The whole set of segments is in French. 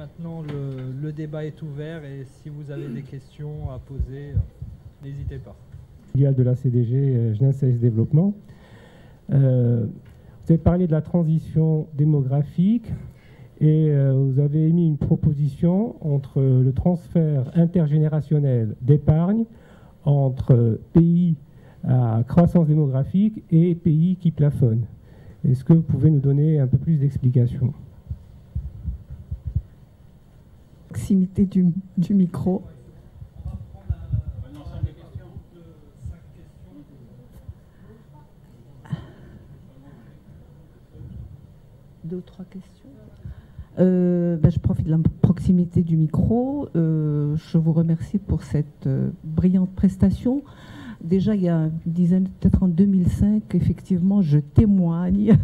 Maintenant, le débat est ouvert et si vous avez des questions à poser, n'hésitez pas. Filiale de la CDG, Jeunesse et Développement. Vous avez parlé de la transition démographique et vous avez émis une proposition entre le transfert intergénérationnel d'épargne entre pays à croissance démographique et pays qui plafonnent. Est-ce que vous pouvez nous donner un peu plus d'explications ? Proximité du micro. Deux ou trois questions. Je profite de la proximité du micro. Je vous remercie pour cette brillante prestation. Déjà, il y a une dizaine, peut-être en 2005, effectivement, je témoigne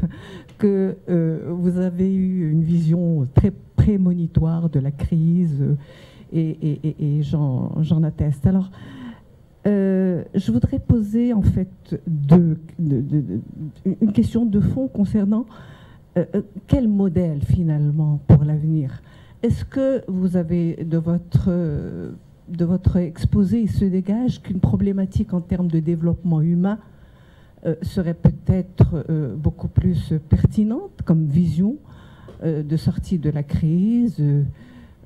que vous avez eu une vision très prémonitoire de la crise et j'en atteste. Alors, je voudrais poser en fait une question de fond concernant quel modèle finalement pour l'avenir. Est-ce que vous avez de votre exposé, il se dégage qu'une problématique en termes de développement humain serait peut-être beaucoup plus pertinente comme vision de sortie de la crise.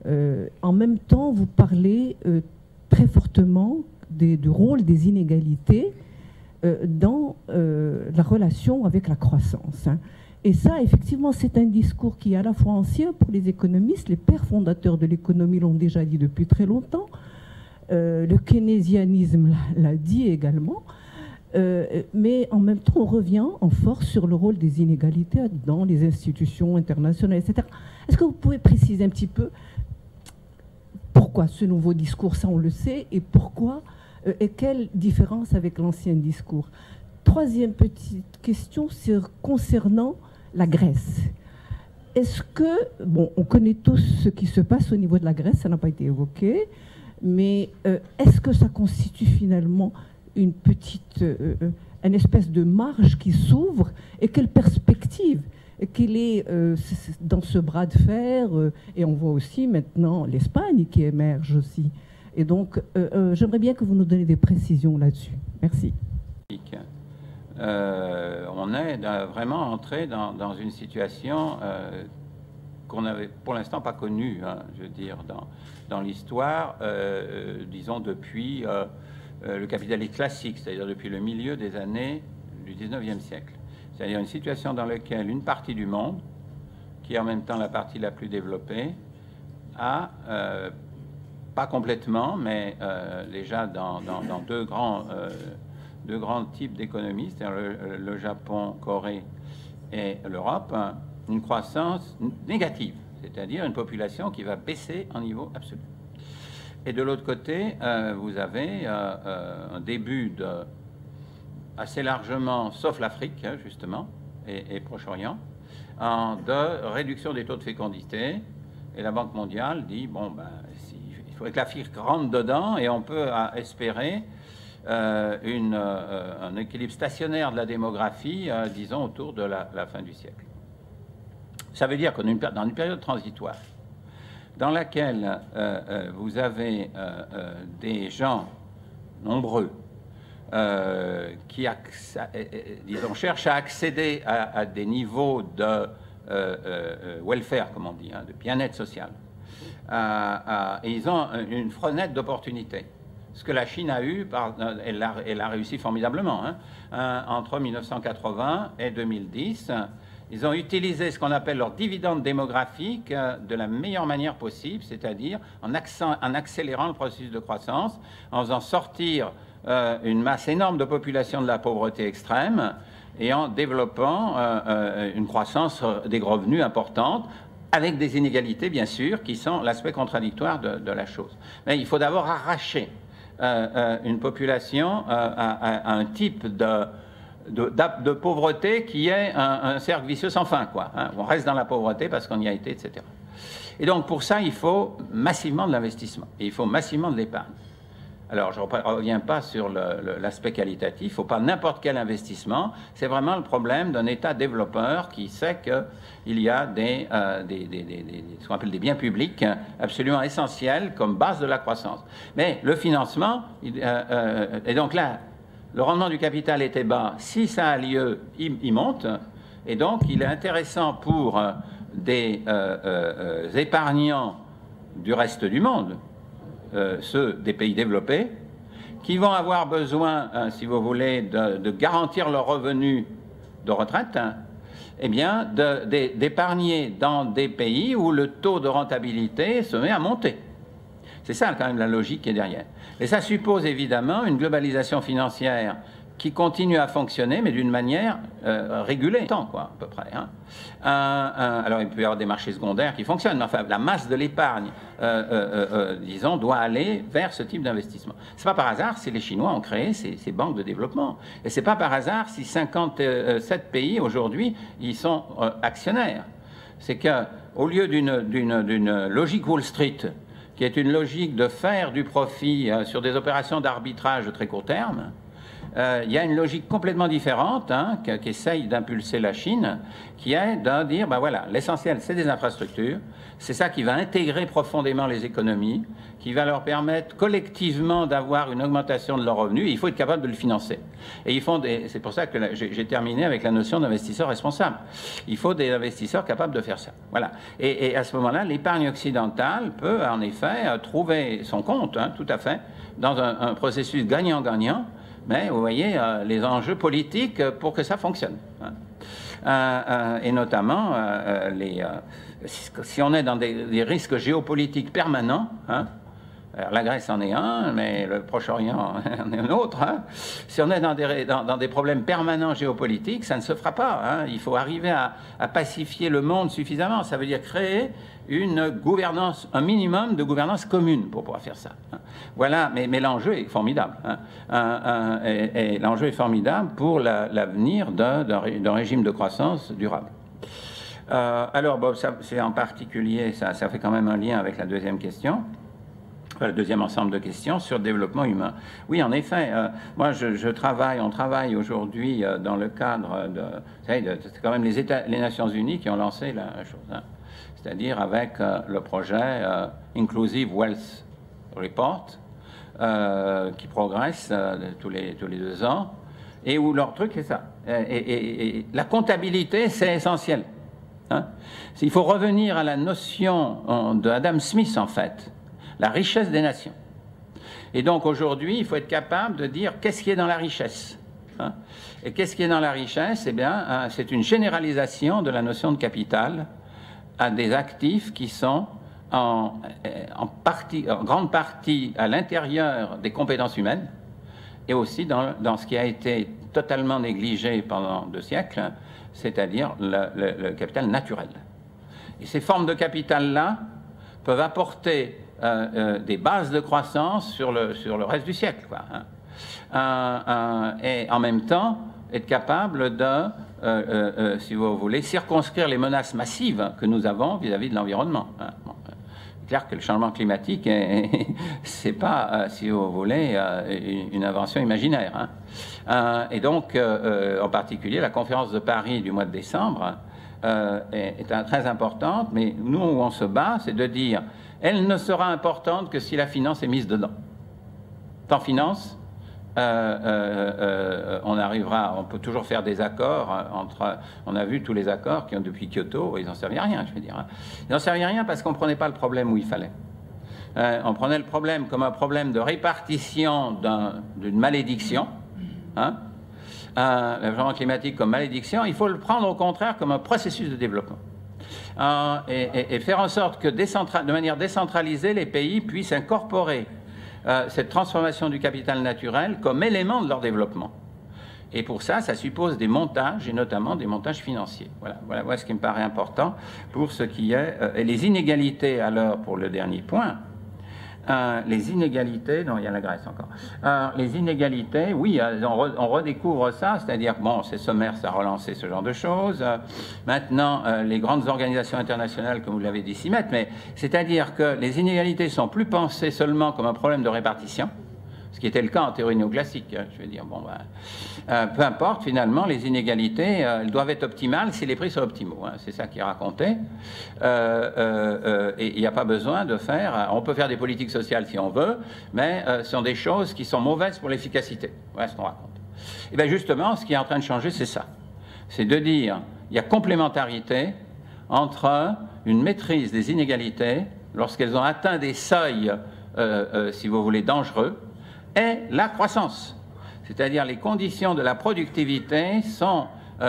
En même temps, vous parlez très fortement du rôle des inégalités dans la relation avec la croissance. Et ça, effectivement, c'est un discours qui est à la fois ancien pour les économistes. Les pères fondateurs de l'économie l'ont déjà dit depuis très longtemps. Le keynésianisme l'a dit également. Mais en même temps, on revient en force sur le rôle des inégalités dans les institutions internationales, etc. Est-ce que vous pouvez préciser un petit peu pourquoi ce nouveau discours, ça on le sait, et pourquoi, et quelle différence avec l'ancien discours? Troisième petite question, c'est concernant la Grèce. Est-ce que, bon, on connaît tous ce qui se passe au niveau de la Grèce, ça n'a pas été évoqué, mais est-ce que ça constitue finalement une petite, une espèce de marge qui s'ouvre, et quelle perspective qu'il est dans ce bras de fer, et on voit aussi maintenant l'Espagne qui émerge aussi. Et donc, j'aimerais bien que vous nous donniez des précisions là-dessus. Merci. On est vraiment entré dans une situation qu'on n'avait pour l'instant pas connue, hein, je veux dire, dans l'histoire, disons depuis le capitalisme classique, c'est-à-dire depuis le milieu des années du 19e siècle. C'est-à-dire une situation dans laquelle une partie du monde, qui est en même temps la partie la plus développée, a, pas complètement, mais déjà dans deux grands types d'économies, c'est-à-dire le Japon, Corée et l'Europe, une croissance négative, c'est-à-dire une population qui va baisser en niveau absolu. Et de l'autre côté, vous avez un début assez largement, sauf l'Afrique, justement, et Proche-Orient, de réduction des taux de fécondité. Et la Banque mondiale dit, bon, ben, il faudrait que l'Afrique rentre dedans et on peut espérer un équilibre stationnaire de la démographie, disons, autour de la fin du siècle. Ça veut dire qu'on est dans une période transitoire dans laquelle vous avez des gens nombreux qui, disons, cherchent à accéder à des niveaux de welfare, comme on dit, hein, de bien-être social. Et ils ont une fenêtre d'opportunité. Ce que la Chine a eu, elle a réussi formidablement. Hein, entre 1980 et 2010, ils ont utilisé ce qu'on appelle leur dividende démographique de la meilleure manière possible, c'est-à-dire en accélérant le processus de croissance, en faisant sortir une masse énorme de population de la pauvreté extrême et en développant une croissance des revenus importante, avec des inégalités, bien sûr, qui sont l'aspect contradictoire de la chose. Mais il faut d'abord arracher une population à un type de pauvreté qui est un cercle vicieux sans fin, quoi. Hein. On reste dans la pauvreté parce qu'on y a été, etc. Et donc, pour ça, il faut massivement de l'investissement et il faut massivement de l'épargne. Alors, je ne reviens pas sur l'aspect qualitatif, il ne faut pas n'importe quel investissement, c'est vraiment le problème d'un État développeur qui sait qu'il y a ce qu'on appelle des biens publics absolument essentiels comme base de la croissance. Mais le financement, et donc là, le rendement du capital était bas, si ça a lieu, il monte, et donc il est intéressant pour des épargnants du reste du monde, ceux des pays développés, qui vont avoir besoin, si vous voulez, de garantir leurs revenus de retraite, eh bien, d'épargner dans des pays où le taux de rentabilité se met à monter. C'est ça, quand même, la logique qui est derrière. Et ça suppose, évidemment, une globalisation financière qui continue à fonctionner, mais d'une manière régulée, quoi, à peu près. Hein. Alors, il peut y avoir des marchés secondaires qui fonctionnent, mais enfin, la masse de l'épargne, disons, doit aller vers ce type d'investissement. C'est pas par hasard si les Chinois ont créé ces banques de développement. Et c'est pas par hasard si 57 pays, aujourd'hui, y sont actionnaires. C'est qu'au lieu d'une logique Wall Street, qui est une logique de faire du profit sur des opérations d'arbitrage de très court terme, il y a une logique complètement différente qu'essaye d'impulser la Chine, qui est de dire, ben voilà, l'essentiel c'est des infrastructures, c'est ça qui va intégrer profondément les économies, qui va leur permettre collectivement d'avoir une augmentation de leurs revenus, et il faut être capable de le financer. Et c'est pour ça que j'ai terminé avec la notion d'investisseur responsable. Il faut des investisseurs capables de faire ça. Voilà. Et à ce moment-là, l'épargne occidentale peut en effet trouver son compte, tout à fait, dans un processus gagnant-gagnant. Mais vous voyez les enjeux politiques pour que ça fonctionne. Et notamment, si on est dans des risques géopolitiques permanents, alors la Grèce en est un, mais le Proche-Orient en est un autre. Si on est dans des problèmes permanents géopolitiques, ça ne se fera pas. Il faut arriver à pacifier le monde suffisamment. Ça veut dire créer une gouvernance, un minimum de gouvernance commune pour pouvoir faire ça. Voilà, mais l'enjeu est formidable. Et l'enjeu est formidable pour l'avenir d'un régime de croissance durable. Alors, bon, c'est en particulier, ça fait quand même un lien avec la deuxième question. Le deuxième ensemble de questions sur le développement humain. Oui, en effet, moi on travaille aujourd'hui dans le cadre de... C'est quand même les Nations Unies qui ont lancé la chose. C'est-à-dire avec le projet Inclusive Wealth Report, qui progresse tous les 2 ans, et où leur truc est ça. Et la comptabilité, c'est essentiel. Il faut revenir à la notion de Adam Smith, en fait, la richesse des nations. Et donc aujourd'hui, il faut être capable de dire qu'est-ce qui est dans la richesse. Et qu'est-ce qui est dans la richesse? Eh bien, c'est une généralisation de la notion de capital à des actifs qui sont en grande partie à l'intérieur des compétences humaines et aussi dans ce qui a été totalement négligé pendant 2 siècles, c'est-à-dire le capital naturel. Et ces formes de capital-là peuvent apporter des bases de croissance sur le reste du siècle, quoi, et en même temps être capable de, si vous voulez, circonscrire les menaces massives que nous avons vis-à-vis de l'environnement. C'est clair que le changement climatique, c'est pas, si vous voulez, une invention imaginaire. Et donc, en particulier, la conférence de Paris du mois de décembre est très importante, mais nous, où on se bat, c'est de dire elle ne sera importante que si la finance est mise dedans. Sans finance, on peut toujours faire des accords on a vu tous les accords qui ont depuis Kyoto, ils n'en servaient à rien, je veux dire. Ils n'en servaient à rien parce qu'on ne prenait pas le problème où il fallait. On prenait le problème comme un problème de répartition d'une malédiction, le changement climatique comme malédiction. Il faut le prendre au contraire comme un processus de développement. Et faire en sorte que de manière décentralisée, les pays puissent incorporer cette transformation du capital naturel comme élément de leur développement. Et pour ça, ça suppose des montages, et notamment des montages financiers. Voilà ce qui me paraît important pour ce qui est... et les inégalités, alors, pour le dernier point, les inégalités... Non, il y a la Grèce encore. Les inégalités, oui, on redécouvre ça, c'est-à-dire, bon, c'est sommaire, ça a relancé ce genre de choses. Maintenant, les grandes organisations internationales, comme vous l'avez dit, s'y mettent, mais c'est-à-dire que les inégalités sont plus pensées seulement comme un problème de répartition, ce qui était le cas en théorie néoclassique. Hein, je veux dire, bon, peu importe, finalement, les inégalités, elles doivent être optimales si les prix sont optimaux. Hein, c'est ça qui est raconté. Et il n'y a pas besoin de faire... On peut faire des politiques sociales si on veut, mais ce sont des choses qui sont mauvaises pour l'efficacité. Voilà ce qu'on raconte. Et bien justement, ce qui est en train de changer, c'est ça. C'est de dire, il y a complémentarité entre une maîtrise des inégalités, lorsqu'elles ont atteint des seuils, si vous voulez, dangereux, et la croissance. C'est-à-dire les conditions de la productivité sont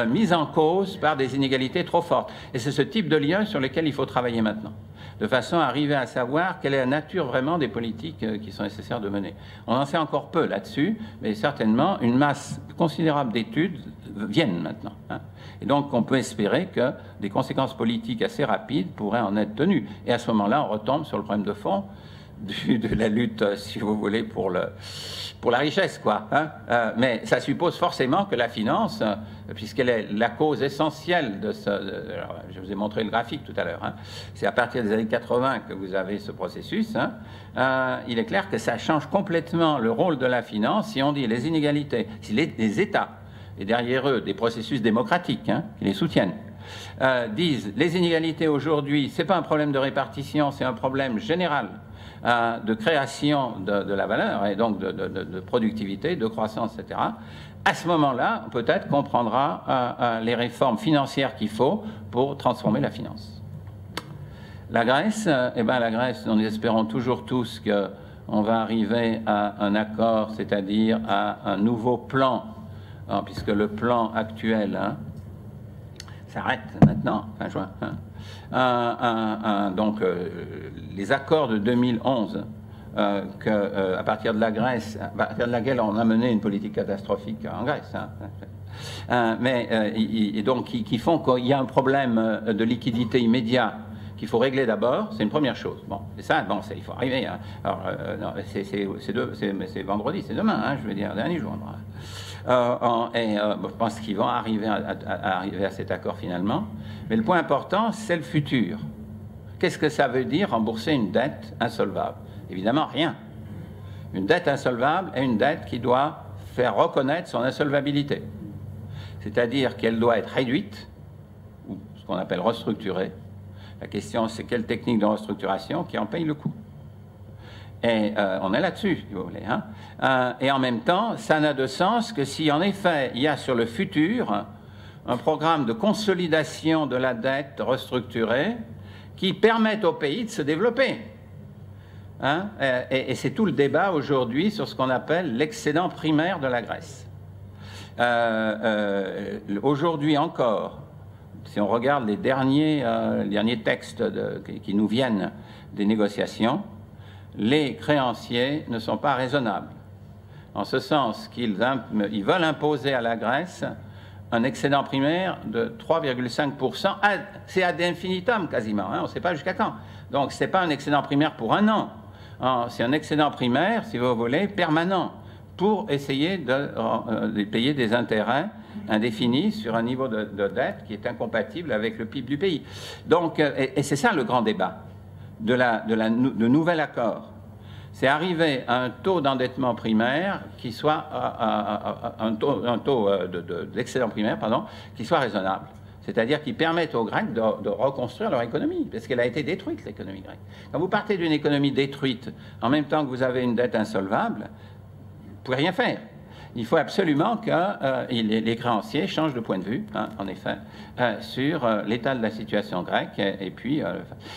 mises en cause par des inégalités trop fortes. Et c'est ce type de lien sur lequel il faut travailler maintenant, de façon à arriver à savoir quelle est la nature vraiment des politiques qui sont nécessaires de mener. On en sait encore peu là-dessus, mais certainement une masse considérable d'études viennent maintenant. Hein. Et donc on peut espérer que des conséquences politiques assez rapides pourraient en être tenues. Et à ce moment-là, on retombe sur le problème de fond de la lutte, si vous voulez, pour la richesse, quoi. Hein. Mais ça suppose forcément que la finance, puisqu'elle est la cause essentielle de ce... Alors, je vous ai montré le graphique tout à l'heure. Hein. C'est à partir des années 80 que vous avez ce processus. Hein. Il est clair que ça change complètement le rôle de la finance si on dit les inégalités, si les États, et derrière eux des processus démocratiques hein, qui les soutiennent, disent les inégalités aujourd'hui, ce n'est pas un problème de répartition, c'est un problème général de création de la valeur et donc de productivité, de croissance, etc. À ce moment-là, peut-être qu'on prendra les réformes financières qu'il faut pour transformer la finance. La Grèce, eh ben la Grèce, nous espérons toujours tous qu'on va arriver à un accord, c'est-à-dire à un nouveau plan, alors, puisque le plan actuel s'arrête maintenant, fin juin. Donc, les accords de 2011, à partir de la Grèce, à partir de laquelle on a mené une politique catastrophique en Grèce, et donc qui font qu'il y a un problème de liquidité immédiat qu'il faut régler d'abord, c'est une première chose. Bon, et ça, bon, il faut arriver. Hein. Alors, c'est vendredi, c'est demain, hein, je veux dire, dernier jour. Je pense qu'ils vont arriver à cet accord finalement. Mais le point important, c'est le futur. Qu'est-ce que ça veut dire rembourser une dette insolvable? Évidemment, rien. Une dette insolvable est une dette qui doit faire reconnaître son insolvabilité. C'est-à-dire qu'elle doit être réduite, ou ce qu'on appelle restructurée. La question, c'est quelle technique de restructuration qui en paye le coût. Et on est là-dessus, si vous voulez. Hein. Et en même temps, ça n'a de sens que si, en effet, il y a sur le futur un programme de consolidation de la dette restructurée qui permette au pays de se développer. Hein. Et c'est tout le débat aujourd'hui sur ce qu'on appelle l'excédent primaire de la Grèce. Aujourd'hui encore, si on regarde les derniers textes qui nous viennent des négociations, les créanciers ne sont pas raisonnables, en ce sens qu'ils veulent imposer à la Grèce un excédent primaire de 3,5%. C'est ad infinitum quasiment, hein, on ne sait pas jusqu'à quand. Donc ce n'est pas un excédent primaire pour un an, c'est un excédent primaire, si vous voulez, permanent, pour essayer de payer des intérêts indéfinis sur un niveau de dette qui est incompatible avec le PIB du pays. Donc, et c'est ça le grand débat de nouvel accord. C'est arriver à un taux d'endettement primaire qui soit un taux d'excédent primaire, pardon, qui soit raisonnable. C'est-à-dire qui permette aux Grecs de reconstruire leur économie, parce qu'elle a été détruite, l'économie grecque. Quand vous partez d'une économie détruite, en même temps que vous avez une dette insolvable, vous ne pouvez rien faire. Il faut absolument que les créanciers changent de point de vue, hein, en effet, sur l'état de la situation grecque.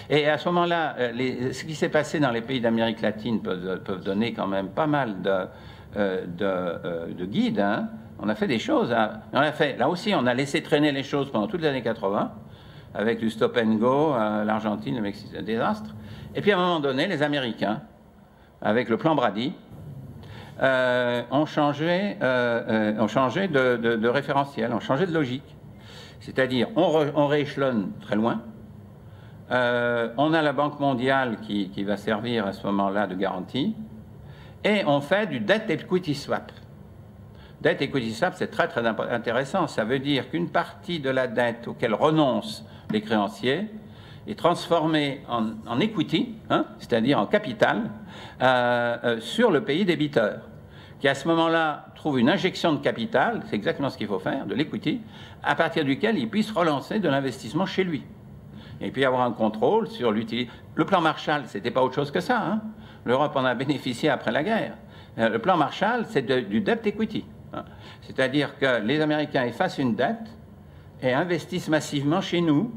Et à ce moment-là, ce qui s'est passé dans les pays d'Amérique latine peuvent donner quand même pas mal de guides. Hein. On a fait des choses. Là aussi, on a laissé traîner les choses pendant toutes les années 80, avec du stop and go, l'Argentine, le Mexique, un désastre. Et puis à un moment donné, les Américains, avec le plan Brady, ont changé de référentiel, ont changé de logique. C'est-à-dire, on rééchelonne très loin. On a la Banque mondiale qui va servir à ce moment-là de garantie. Et on fait du debt equity swap. Debt equity swap, c'est très très intéressant. Ça veut dire qu'une partie de la dette auquel renoncent les créanciers est transformée en equity, hein, c'est-à-dire en capital, sur le pays débiteur. qui à ce moment-là trouve une injection de capital, c'est exactement ce qu'il faut faire, de l'equity, à partir duquel il puisse relancer de l'investissement chez lui. Et puis avoir un contrôle sur l'utilité. Le plan Marshall, c'était pas autre chose que ça, hein. L'Europe en a bénéficié après la guerre. Le plan Marshall, c'est du debt equity, hein. C'est-à-dire que les Américains effacent une dette et investissent massivement chez nous,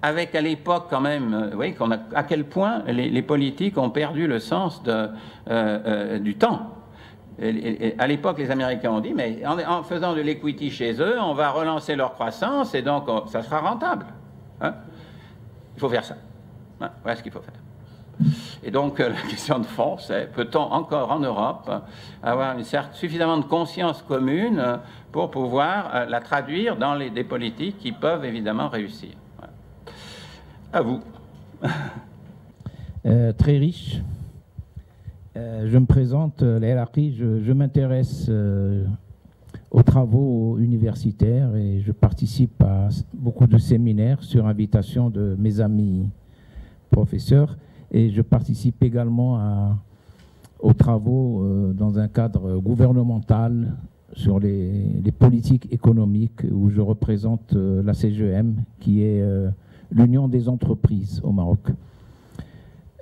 avec à l'époque quand même, vous voyez à quel point les politiques ont perdu le sens du temps. Et à l'époque, les Américains ont dit, mais en faisant de l'equity chez eux, on va relancer leur croissance et donc ça sera rentable, hein. Il faut faire ça. Hein, voilà ce qu'il faut faire. Et donc, la question de fond, c'est peut-on encore en Europe avoir suffisamment de conscience commune pour pouvoir la traduire dans des politiques qui peuvent évidemment réussir. Voilà. À vous. Très riche. Je me présente, l'Elaki, je m'intéresse aux travaux universitaires et je participe à beaucoup de séminaires sur invitation de mes amis professeurs et je participe également aux travaux dans un cadre gouvernemental sur les politiques économiques où je représente la CGM qui est l'Union des entreprises au Maroc.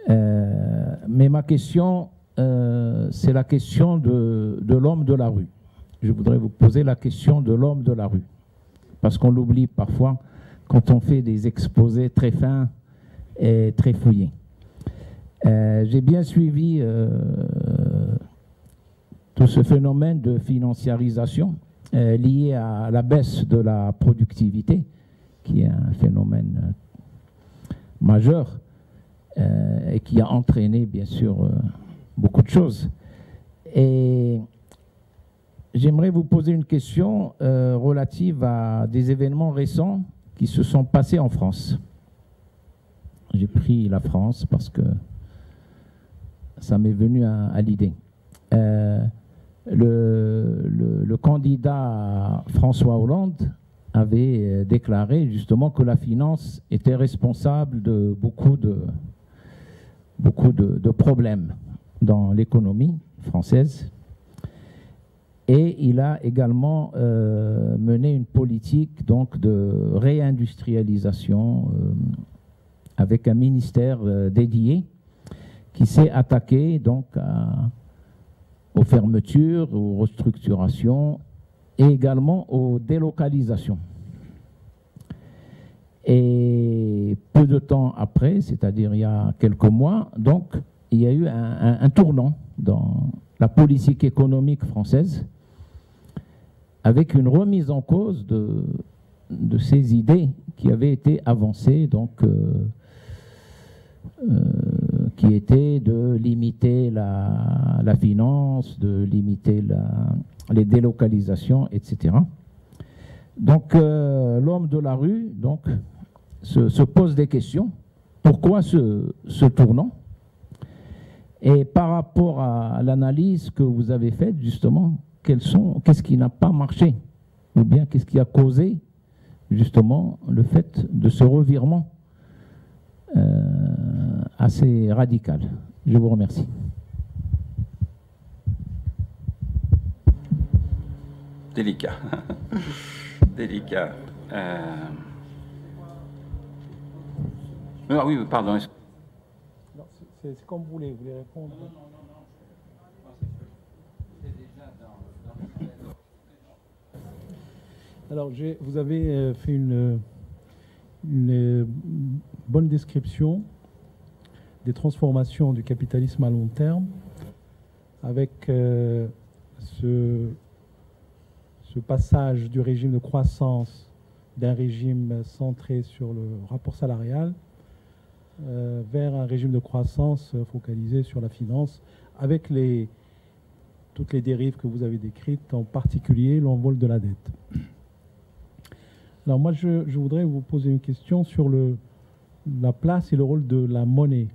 Mais ma question, c'est la question de l'homme de la rue. Je voudrais vous poser la question de l'homme de la rue, parce qu'on l'oublie parfois quand on fait des exposés très fins et très fouillés. J'ai bien suivi tout ce phénomène de financiarisation lié à la baisse de la productivité, qui est un phénomène majeur et qui a entraîné bien sûr beaucoup de choses. Et j'aimerais vous poser une question relative à des événements récents qui se sont passés en France. J'ai pris la France parce que ça m'est venu à l'idée. Le candidat François Hollande avait déclaré justement que la finance était responsable de beaucoup de problèmes dans l'économie française. Et il a également mené une politique donc, de réindustrialisation avec un ministère dédié qui s'est attaqué donc, aux fermetures, aux restructurations et également aux délocalisations. Et peu de temps après, c'est-à-dire il y a quelques mois, donc, il y a eu un tournant dans la politique économique française avec une remise en cause de ces idées qui avaient été avancées, donc, qui étaient de limiter la finance, de limiter les délocalisations, etc. Donc, l'homme de la rue donc, se pose des questions. Pourquoi ce tournant? Et par rapport à l'analyse que vous avez faite, justement, qu'est-ce qui n'a pas marché? Ou bien qu'est-ce qui a causé, justement, le fait de ce revirement assez radical? Je vous remercie. Délicat. Délicat. Ah oui, pardon. C'est comme vous voulez répondre. Alors, vous avez fait une bonne description des transformations du capitalisme à long terme avec ce passage du régime de croissance d'un régime centré sur le rapport salarial vers un régime de croissance focalisé sur la finance avec toutes les dérives que vous avez décrites, en particulier l'envol de la dette. Alors moi, je voudrais vous poser une question sur la place et le rôle de la monnaie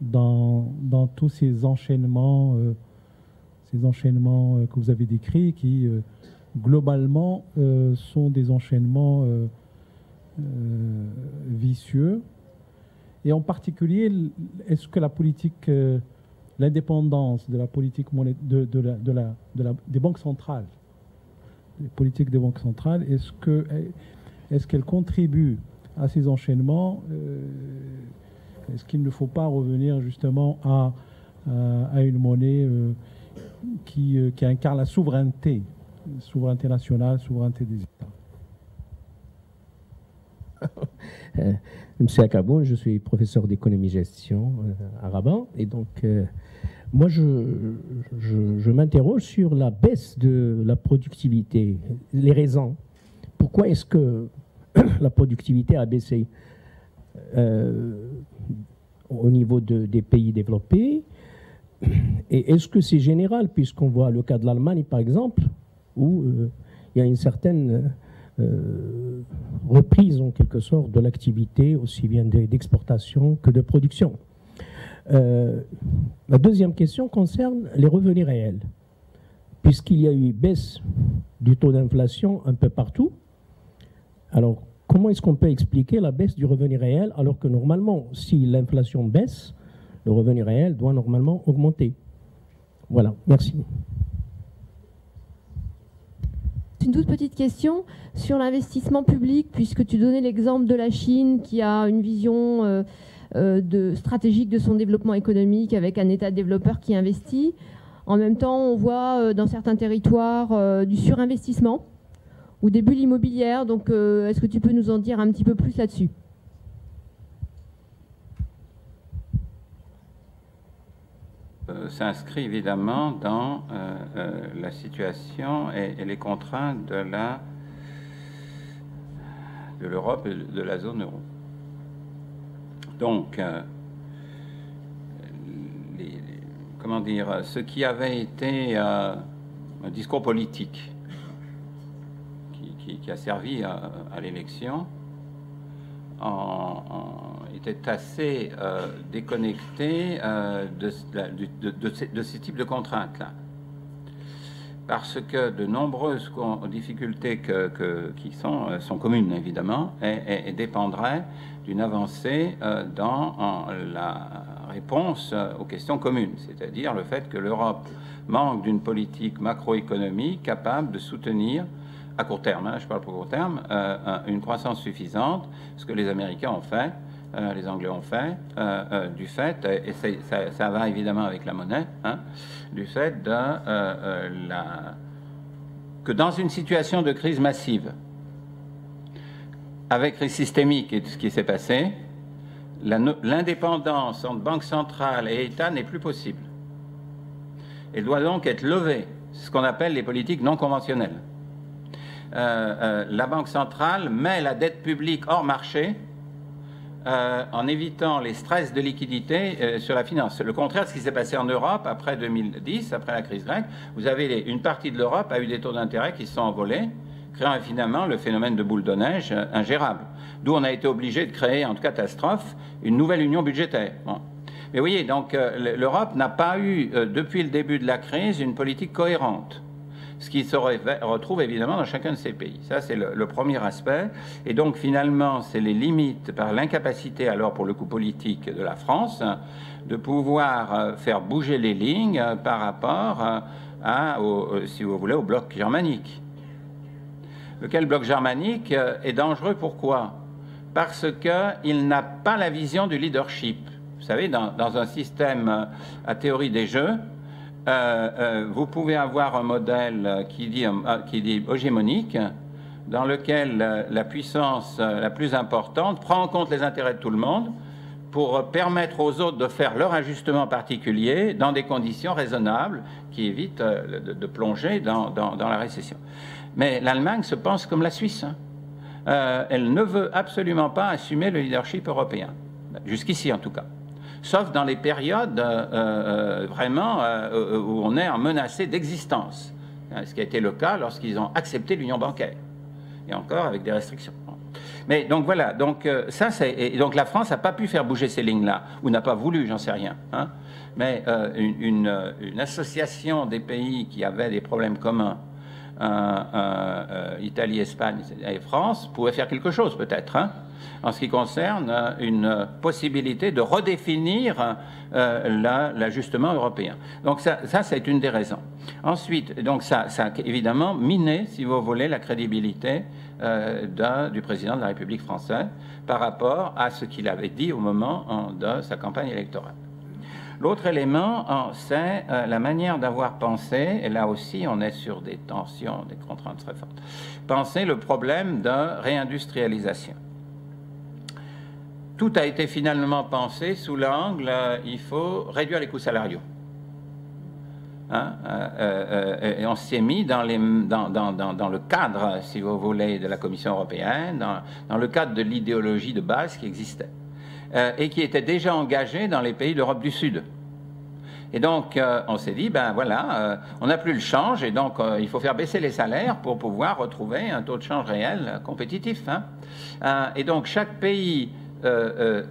dans tous ces enchaînements que vous avez décrits, qui globalement sont des enchaînements vicieux. Et en particulier, est-ce que la politique l'indépendance de la politique des banques centrales, les politiques des banques centrales, est-ce qu'elles contribuent à ces enchaînements? Est-ce qu'il ne faut pas revenir justement à une monnaie qui incarne la souveraineté nationale, souveraineté des États? Monsieur Akaboun, je suis professeur d'économie-gestion à Rabat, et donc moi je m'interroge sur la baisse de la productivité, les raisons. Pourquoi est-ce que la productivité a baissé au niveau des pays développés? Et est-ce que c'est général, puisqu'on voit le cas de l'Allemagne, par exemple, où il y a une certaine reprise, en quelque sorte, de l'activité, aussi bien d'exportation que de production. La deuxième question concerne les revenus réels, puisqu'il y a eu baisse du taux d'inflation un peu partout. Alors, comment est-ce qu'on peut expliquer la baisse du revenu réel, alors que normalement, si l'inflation baisse, le revenu réel doit normalement augmenter? Voilà, merci. Une toute petite question sur l'investissement public, puisque tu donnais l'exemple de la Chine qui a une vision stratégique de son développement économique avec un État développeur qui investit. En même temps, on voit dans certains territoires du surinvestissement ou des bulles immobilières. Donc, est-ce que tu peux nous en dire un petit peu plus là-dessus? S'inscrit évidemment dans la situation et les contraintes de l'Europe et de la zone euro. Donc, comment dire, ce qui avait été un discours politique qui a servi à l'élection était assez déconnecté de ces types de contraintes-là. Parce que de nombreuses difficultés qui sont communes, évidemment, et dépendraient d'une avancée dans la réponse aux questions communes, c'est-à-dire le fait que l'Europe manque d'une politique macroéconomique capable de soutenir à court terme, je parle pour court terme, une croissance suffisante, ce que les Américains ont fait, les Anglais ont fait, du fait, et ça va évidemment avec la monnaie, du fait que dans une situation de crise massive, avec crise systémique et tout ce qui s'est passé, l'indépendance entre banque centrale et État n'est plus possible. Elle doit donc être levée, c'est ce qu'on appelle les politiques non conventionnelles. La Banque centrale met la dette publique hors marché en évitant les stress de liquidité sur la finance. C'est le contraire de ce qui s'est passé en Europe après 2010, après la crise grecque. Vous avez une partie de l'Europe a eu des taux d'intérêt qui se sont envolés, créant finalement le phénomène de boule de neige ingérable. D'où on a été obligé de créer, en catastrophe, une nouvelle union budgétaire. Bon. Mais vous voyez, donc l'Europe n'a pas eu, depuis le début de la crise, une politique cohérente. Ce qui se retrouve évidemment dans chacun de ces pays. Ça, c'est le premier aspect. Et donc, finalement, c'est les limites par l'incapacité, alors pour le coup politique de la France, de pouvoir faire bouger les lignes par rapport si vous voulez, au bloc germanique. Lequel bloc germanique est dangereux, pourquoi? Parce qu'il n'a pas la vision du leadership. Vous savez, dans un système à théorie des jeux, vous pouvez avoir un modèle qui dit hégémonique, dans lequel la puissance la plus importante prend en compte les intérêts de tout le monde pour permettre aux autres de faire leur ajustement particulier dans des conditions raisonnables qui évitent de plonger dans la récession. Mais l'Allemagne se pense comme la Suisse. Elle ne veut absolument pas assumer le leadership européen, jusqu'ici en tout cas. Sauf dans les périodes vraiment où on est menacé d'existence, ce qui a été le cas lorsqu'ils ont accepté l'union bancaire, et encore avec des restrictions. Mais donc voilà, donc donc la France n'a pas pu faire bouger ces lignes-là, ou n'a pas voulu, j'en sais rien. Mais une association des pays qui avaient des problèmes communs, Italie, Espagne et France, pouvait faire quelque chose peut-être. en ce qui concerne une possibilité de redéfinir l'ajustement européen. Donc ça c'est une des raisons. Ensuite, donc ça a évidemment miné, si vous voulez, la crédibilité du président de la République française par rapport à ce qu'il avait dit au moment de sa campagne électorale. L'autre élément, c'est la manière d'avoir pensé, et là aussi on est sur des tensions, des contraintes très fortes, penser le problème de réindustrialisation. Tout a été finalement pensé sous l'angle il faut réduire les coûts salariaux. Hein, et on s'y est mis dans le cadre, si vous voulez, de la Commission européenne, dans le cadre de l'idéologie de base qui existait. Et qui était déjà engagé dans les pays d'Europe du Sud. Et donc, on s'est dit, ben voilà, on n'a plus le change, et donc il faut faire baisser les salaires pour pouvoir retrouver un taux de change réel compétitif. Hein. Et donc, chaque pays,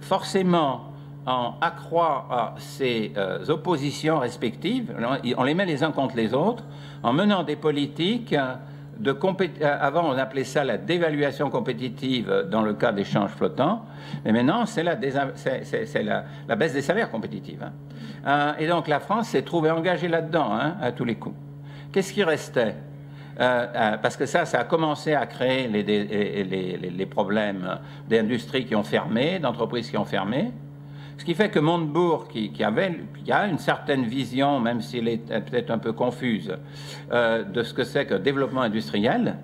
forcément, en accroît ses oppositions respectives, on les met les uns contre les autres, en menant des politiques avant on appelait ça la dévaluation compétitive dans le cas d'échanges flottants, mais maintenant c'est la baisse des salaires compétitifs. Hein. Et donc la France s'est trouvée engagée là-dedans, hein, à tous les coups. Qu'est-ce qui restait? Parce que ça a commencé à créer les problèmes d'industries qui ont fermé, d'entreprises qui ont fermé. Ce qui fait que Montebourg, qui a une certaine vision, même s'il est peut-être un peu confuse, de ce que c'est que développement industriel,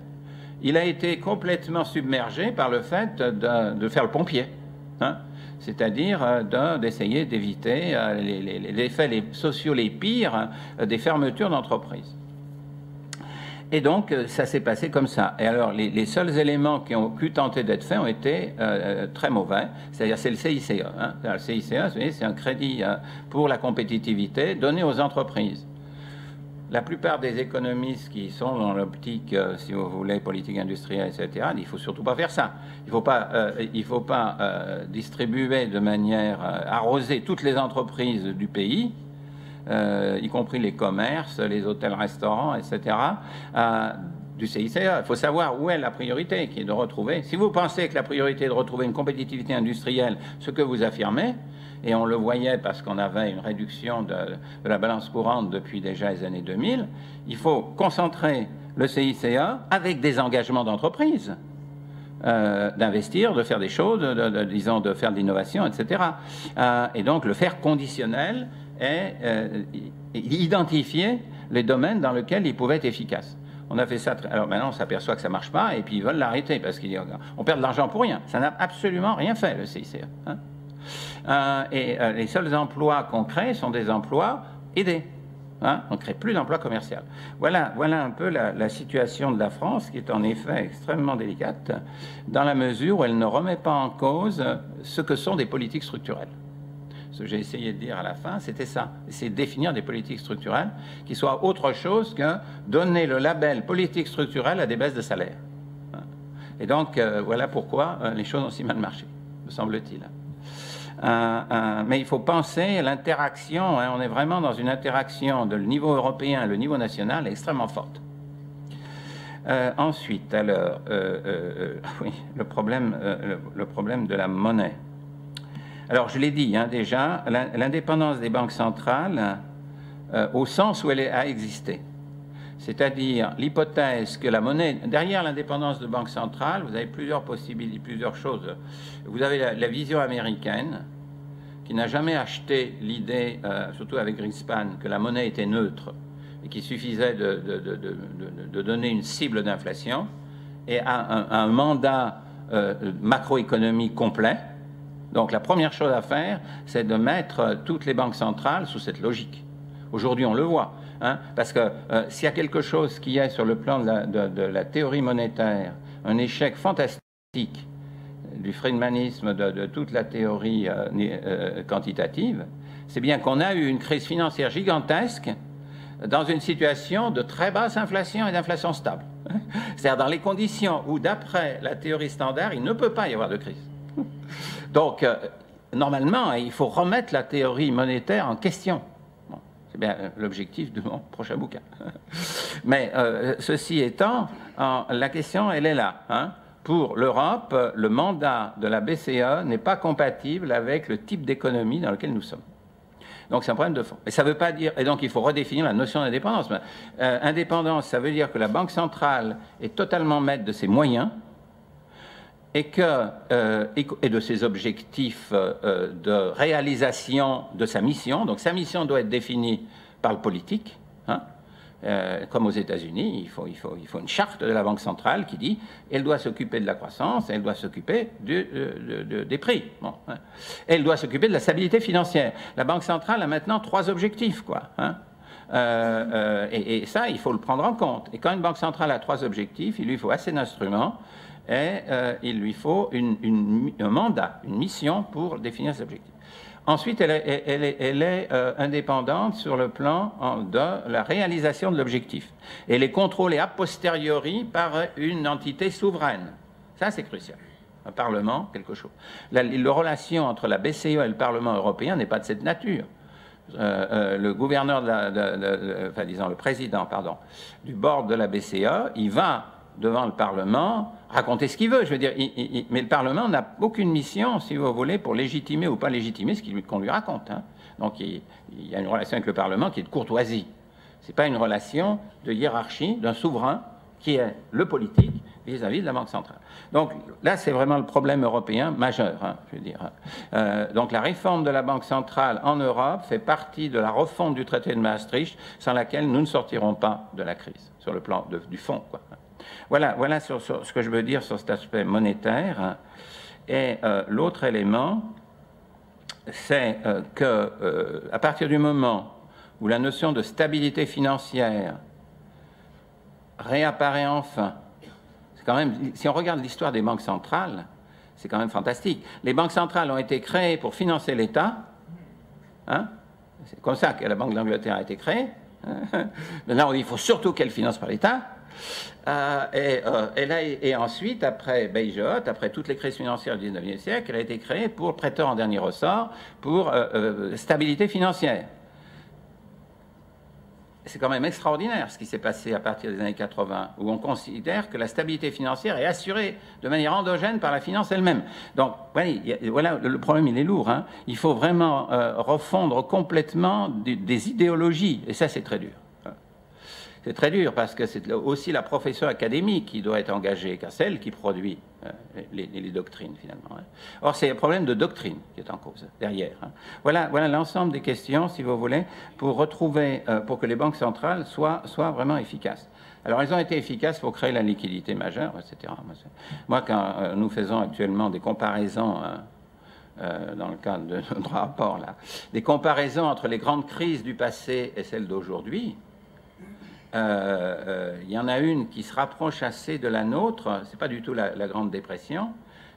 il a été complètement submergé par le fait de faire le pompier. Hein, c'est-à-dire d'essayer d'éviter les effets sociaux les pires des fermetures d'entreprises. Et donc, ça s'est passé comme ça. Et alors, les seuls éléments qui ont pu tenter d'être faits ont été très mauvais. C'est-à-dire, c'est le CICE. Hein. Le CICE, c'est un crédit pour la compétitivité donné aux entreprises. La plupart des économistes qui sont dans l'optique, si vous voulez, politique industrielle, etc., il ne faut surtout pas faire ça. Il ne faut pas distribuer de manière arroser toutes les entreprises du pays, y compris les commerces, les hôtels-restaurants, etc., du CICE. Il faut savoir où est la priorité, qui est de retrouver. Si vous pensez que la priorité est de retrouver une compétitivité industrielle, ce que vous affirmez, et on le voyait parce qu'on avait une réduction de la balance courante depuis déjà les années 2000, il faut concentrer le CICE avec des engagements d'entreprise, d'investir, de faire des choses, disons, de faire de l'innovation, etc. Et donc le faire conditionnel et identifier les domaines dans lesquels il pouvait être efficace. On a fait ça. Alors maintenant, on s'aperçoit que ça ne marche pas et puis ils veulent l'arrêter parce qu'on perd de l'argent pour rien. Ça n'a absolument rien fait, le CICE. Hein. Et les seuls emplois qu'on crée sont des emplois aidés. Hein. On ne crée plus d'emplois commerciaux. Voilà un peu la situation de la France, qui est en effet extrêmement délicate, dans la mesure où elle ne remet pas en cause ce que sont des politiques structurelles. Ce que j'ai essayé de dire à la fin, c'était ça. C'est définir des politiques structurelles qui soient autre chose que donner le label politique structurelle à des baisses de salaire. Et donc, voilà pourquoi les choses ont si mal marché, me semble-t-il. Mais il faut penser à l'interaction, hein, on est vraiment dans une interaction de le niveau européen et le niveau national extrêmement forte. Ensuite, alors, oui, le problème de la monnaie. Alors, je l'ai dit hein, déjà, l'indépendance des banques centrales, au sens où elle a existé, c'est-à-dire l'hypothèse que la monnaie, derrière l'indépendance de banque centrale, vous avez plusieurs possibilités, plusieurs choses. Vous avez la vision américaine, qui n'a jamais acheté l'idée, surtout avec Greenspan, que la monnaie était neutre et qu'il suffisait de donner une cible d'inflation et un mandat macroéconomique complet. Donc la première chose à faire, c'est de mettre toutes les banques centrales sous cette logique. Aujourd'hui, on le voit. Hein, parce que s'il y a quelque chose qui est sur le plan de la théorie monétaire, un échec fantastique du friedmanisme, de toute la théorie quantitative, c'est bien qu'on a eu une crise financière gigantesque dans une situation de très basse inflation et d'inflation stable. C'est-à-dire dans les conditions où, d'après la théorie standard, il ne peut pas y avoir de crise. Donc, normalement, il faut remettre la théorie monétaire en question. Bon, c'est bien l'objectif de mon prochain bouquin. Mais ceci étant, la question, elle est là. Hein. pour l'Europe, le mandat de la BCE n'est pas compatible avec le type d'économie dans lequel nous sommes. Donc c'est un problème de fond. Et ça veut pas dire, et donc il faut redéfinir la notion d'indépendance. Indépendance, ça veut dire que la Banque centrale est totalement maître de ses moyens et de ses objectifs de réalisation de sa mission. Donc sa mission doit être définie par le politique, hein. Comme aux États-Unis, il faut une charte de la Banque centrale qui dit elle doit s'occuper de la croissance, elle doit s'occuper des prix. Bon, hein. Elle doit s'occuper de la stabilité financière. La Banque centrale a maintenant 3 objectifs, quoi, hein. Et ça, il faut le prendre en compte. Et quand une banque centrale a 3 objectifs, il lui faut assez d'instruments et il lui faut un mandat, une mission pour définir ces objectifs. Ensuite, elle est indépendante sur le plan de la réalisation de l'objectif. Elle est contrôlée a posteriori par une entité souveraine. Ça, c'est crucial. Un Parlement, quelque chose. La relation entre la BCE et le Parlement européen n'est pas de cette nature. Le gouverneur, enfin, disons, le président, pardon, du board de la BCE, il va devant le Parlement raconter ce qu'il veut, je veux dire, mais le Parlement n'a aucune mission, si vous voulez, pour légitimer ou pas légitimer ce qu'on lui raconte, hein. Donc il y a une relation avec le Parlement qui est de courtoisie. Ce n'est pas une relation de hiérarchie d'un souverain qui est le politique vis-à-vis de la Banque centrale. Donc là, c'est vraiment le problème européen majeur, hein, je veux dire. Donc la réforme de la Banque centrale en Europe fait partie de la refonte du traité de Maastricht, sans laquelle nous ne sortirons pas de la crise, sur le plan du fond, quoi. Voilà sur ce que je veux dire sur cet aspect monétaire. Et l'autre élément, c'est à partir du moment où la notion de stabilité financière réapparaît enfin, c'est quand même, si on regarde l'histoire des banques centrales, c'est quand même fantastique. Les banques centrales ont été créées pour financer l'État, hein? C'est comme ça que la Banque d'Angleterre a été créée. Maintenant, il faut surtout qu'elle finance par l'État. Et ensuite, après Beijot, après toutes les crises financières du 19e siècle, elle a été créée pour prêteur en dernier ressort, pour stabilité financière. C'est quand même extraordinaire ce qui s'est passé à partir des années 80, où on considère que la stabilité financière est assurée de manière endogène par la finance elle-même. Donc, voilà, le problème, il est lourd, hein. Il faut vraiment refondre complètement des idéologies, et ça, c'est très dur. C'est très dur parce que c'est aussi la profession académique qui doit être engagée, car c'est elle qui produit les doctrines, finalement, hein. Or, c'est le problème de doctrine qui est en cause derrière, hein. Voilà l'ensemble des questions, si vous voulez, pour retrouver, pour que les banques centrales soient vraiment efficaces. Alors, elles ont été efficaces pour créer la liquidité majeure, etc. Moi, quand nous faisons actuellement des comparaisons, dans le cadre de notre rapport, là, des comparaisons entre les grandes crises du passé et celles d'aujourd'hui, il y en a une qui se rapproche assez de la nôtre, c'est pas du tout la Grande Dépression,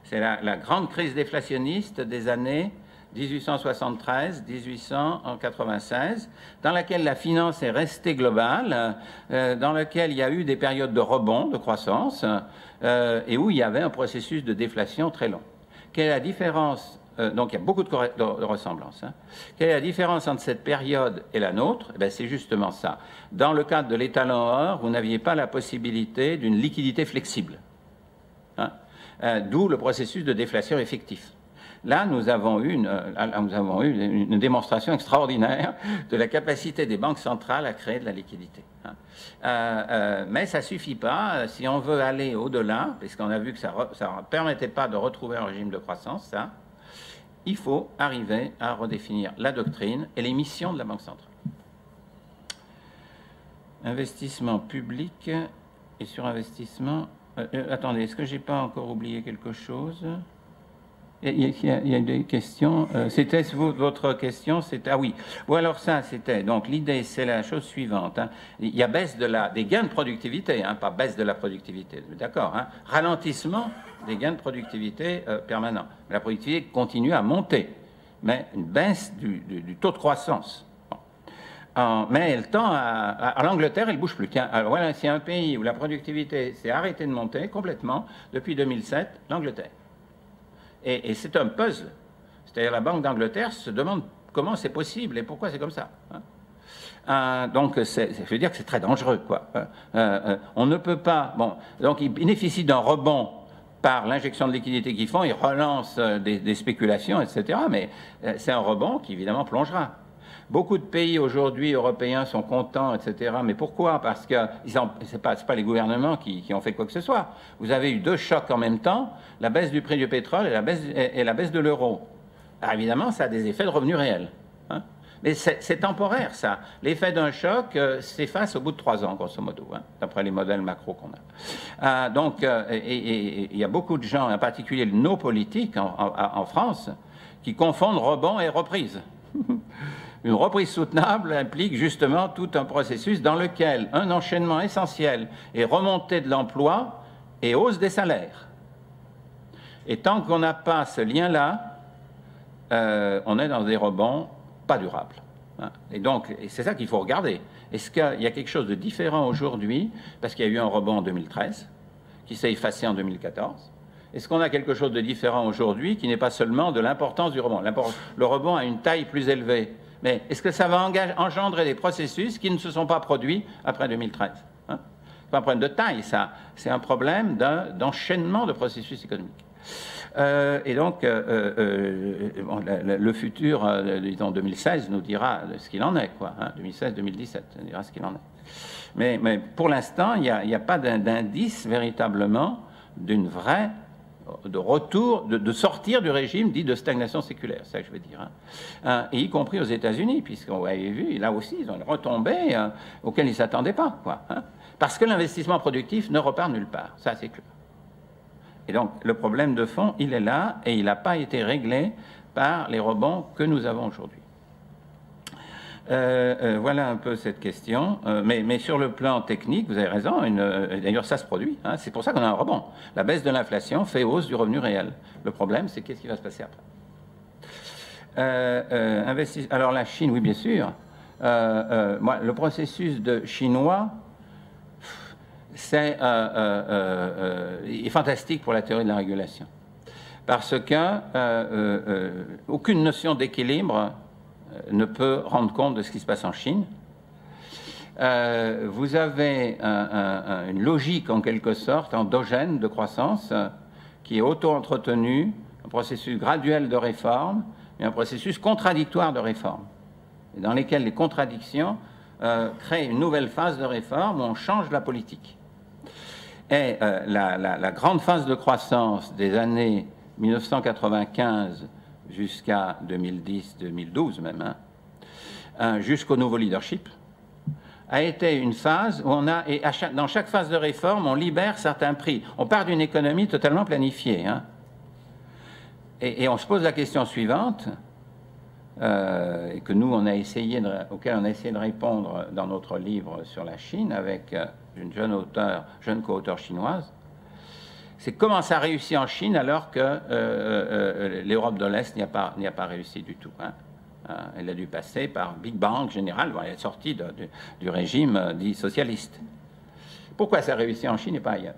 c'est la grande crise déflationniste des années 1873-1896, dans laquelle la finance est restée globale, dans laquelle il y a eu des périodes de rebond, de croissance, et où il y avait un processus de déflation très long. Quelle est la différence? Donc il y a beaucoup de ressemblances, hein. Quelle est la différence entre cette période et la nôtre? Eh c'est justement ça. Dans le cadre de l'étalon or, vous n'aviez pas la possibilité d'une liquidité flexible, hein, d'où le processus de déflation effectif. Là, nous avons eu une démonstration extraordinaire de la capacité des banques centrales à créer de la liquidité, hein. Mais ça ne suffit pas si on veut aller au-delà, puisqu'on a vu que ça ne permettait pas de retrouver un régime de croissance, ça. Il faut arriver à redéfinir la doctrine et les missions de la Banque centrale. Investissement public et surinvestissement. Attendez, est-ce que je n'ai pas encore oublié quelque chose? Il y a des questions. C'était votre question? Ah oui. Bon, alors ça, c'était. Donc l'idée, c'est la chose suivante, hein. Il y a baisse des gains de productivité, hein, pas baisse de la productivité. D'accord, hein. Ralentissement des gains de productivité permanents. La productivité continue à monter, mais une baisse du taux de croissance. Bon. Mais elle tend à l'Angleterre, elle ne bouge plus. Tiens, alors voilà, c'est un pays où la productivité s'est arrêtée de monter complètement depuis 2007, l'Angleterre. Et c'est un puzzle. C'est-à-dire la Banque d'Angleterre se demande comment c'est possible et pourquoi c'est comme ça, hein. Donc, je veux dire que c'est très dangereux, quoi. On ne peut pas... Bon, donc il bénéficie d'un rebond par l'injection de liquidités qu'ils font, ils relancent des spéculations, etc. Mais c'est un rebond qui, évidemment, plongera. Beaucoup de pays aujourd'hui européens sont contents, etc. Mais pourquoi? Parce que ce n'est pas les gouvernements qui ont fait quoi que ce soit. Vous avez eu deux chocs en même temps, la baisse du prix du pétrole et la baisse de l'euro. Alors évidemment, ça a des effets de revenus réels. Hein. Mais c'est temporaire, ça. L'effet d'un choc s'efface au bout de 3 ans, grosso modo, hein, d'après les modèles macro qu'on a. Donc, il y a beaucoup de gens, en particulier nos politiques en France, qui confondent rebond et reprise. Une reprise soutenable implique justement tout un processus dans lequel un enchaînement essentiel est remontée de l'emploi et hausse des salaires. Et tant qu'on n'a pas ce lien-là, on est dans des rebonds pas durables. Hein. Et donc, c'est ça qu'il faut regarder. Est-ce qu'il y a quelque chose de différent aujourd'hui, parce qu'il y a eu un rebond en 2013, qui s'est effacé en 2014? Est-ce qu'on a quelque chose de différent aujourd'hui qui n'est pas seulement de l'importance du rebond? Le rebond a une taille plus élevée. Mais est-ce que ça va engendrer des processus qui ne se sont pas produits après 2013? Hein? C'est pas un problème de taille, ça. C'est un problème d'enchaînement de processus économiques. Et donc, le futur, disons 2016, nous dira ce qu'il en est, quoi. Hein, 2016-2017, nous dira ce qu'il en est. Mais pour l'instant, il n'y a pas d'indice véritablement d'une vraie de retour, de sortir du régime dit de stagnation séculaire, c'est ça que je veux dire. Hein. Et y compris aux États-Unis, puisqu'on avait vu, là aussi, ils ont une retombée auquel ils ne s'attendaient pas, quoi. Hein. Parce que l'investissement productif ne repart nulle part, ça c'est clair. Et donc, le problème de fond, il est là, et il n'a pas été réglé par les rebonds que nous avons aujourd'hui. Voilà un peu cette question. Mais sur le plan technique, vous avez raison, d'ailleurs ça se produit. Hein, c'est pour ça qu'on a un rebond. La baisse de l'inflation fait hausse du revenu réel. Le problème, c'est qu'est-ce qui va se passer après. Alors la Chine, oui bien sûr. Moi, le processus chinois, est fantastique pour la théorie de la régulation. Parce que aucune notion d'équilibre ne peut rendre compte de ce qui se passe en Chine. Vous avez une logique, en quelque sorte, endogène de croissance qui est auto-entretenue, un processus graduel de réforme et un processus contradictoire de réforme, et dans lesquels les contradictions créent une nouvelle phase de réforme où on change la politique. Et la grande phase de croissance des années 1995 jusqu'à 2010-2012 même, hein, jusqu'au nouveau leadership, a été une phase où on a, et dans chaque phase de réforme, on libère certains prix. On part d'une économie totalement planifiée. Hein, et on se pose la question suivante, et que nous, auquel on a essayé de répondre dans notre livre sur la Chine avec une jeune co-auteure chinoise. C'est comment ça réussit en Chine alors que l'Europe de l'Est n'y a pas réussi du tout. Hein. Elle a dû passer par Big Bang général, elle est sortie du régime dit socialiste. Pourquoi ça réussit en Chine et pas ailleurs?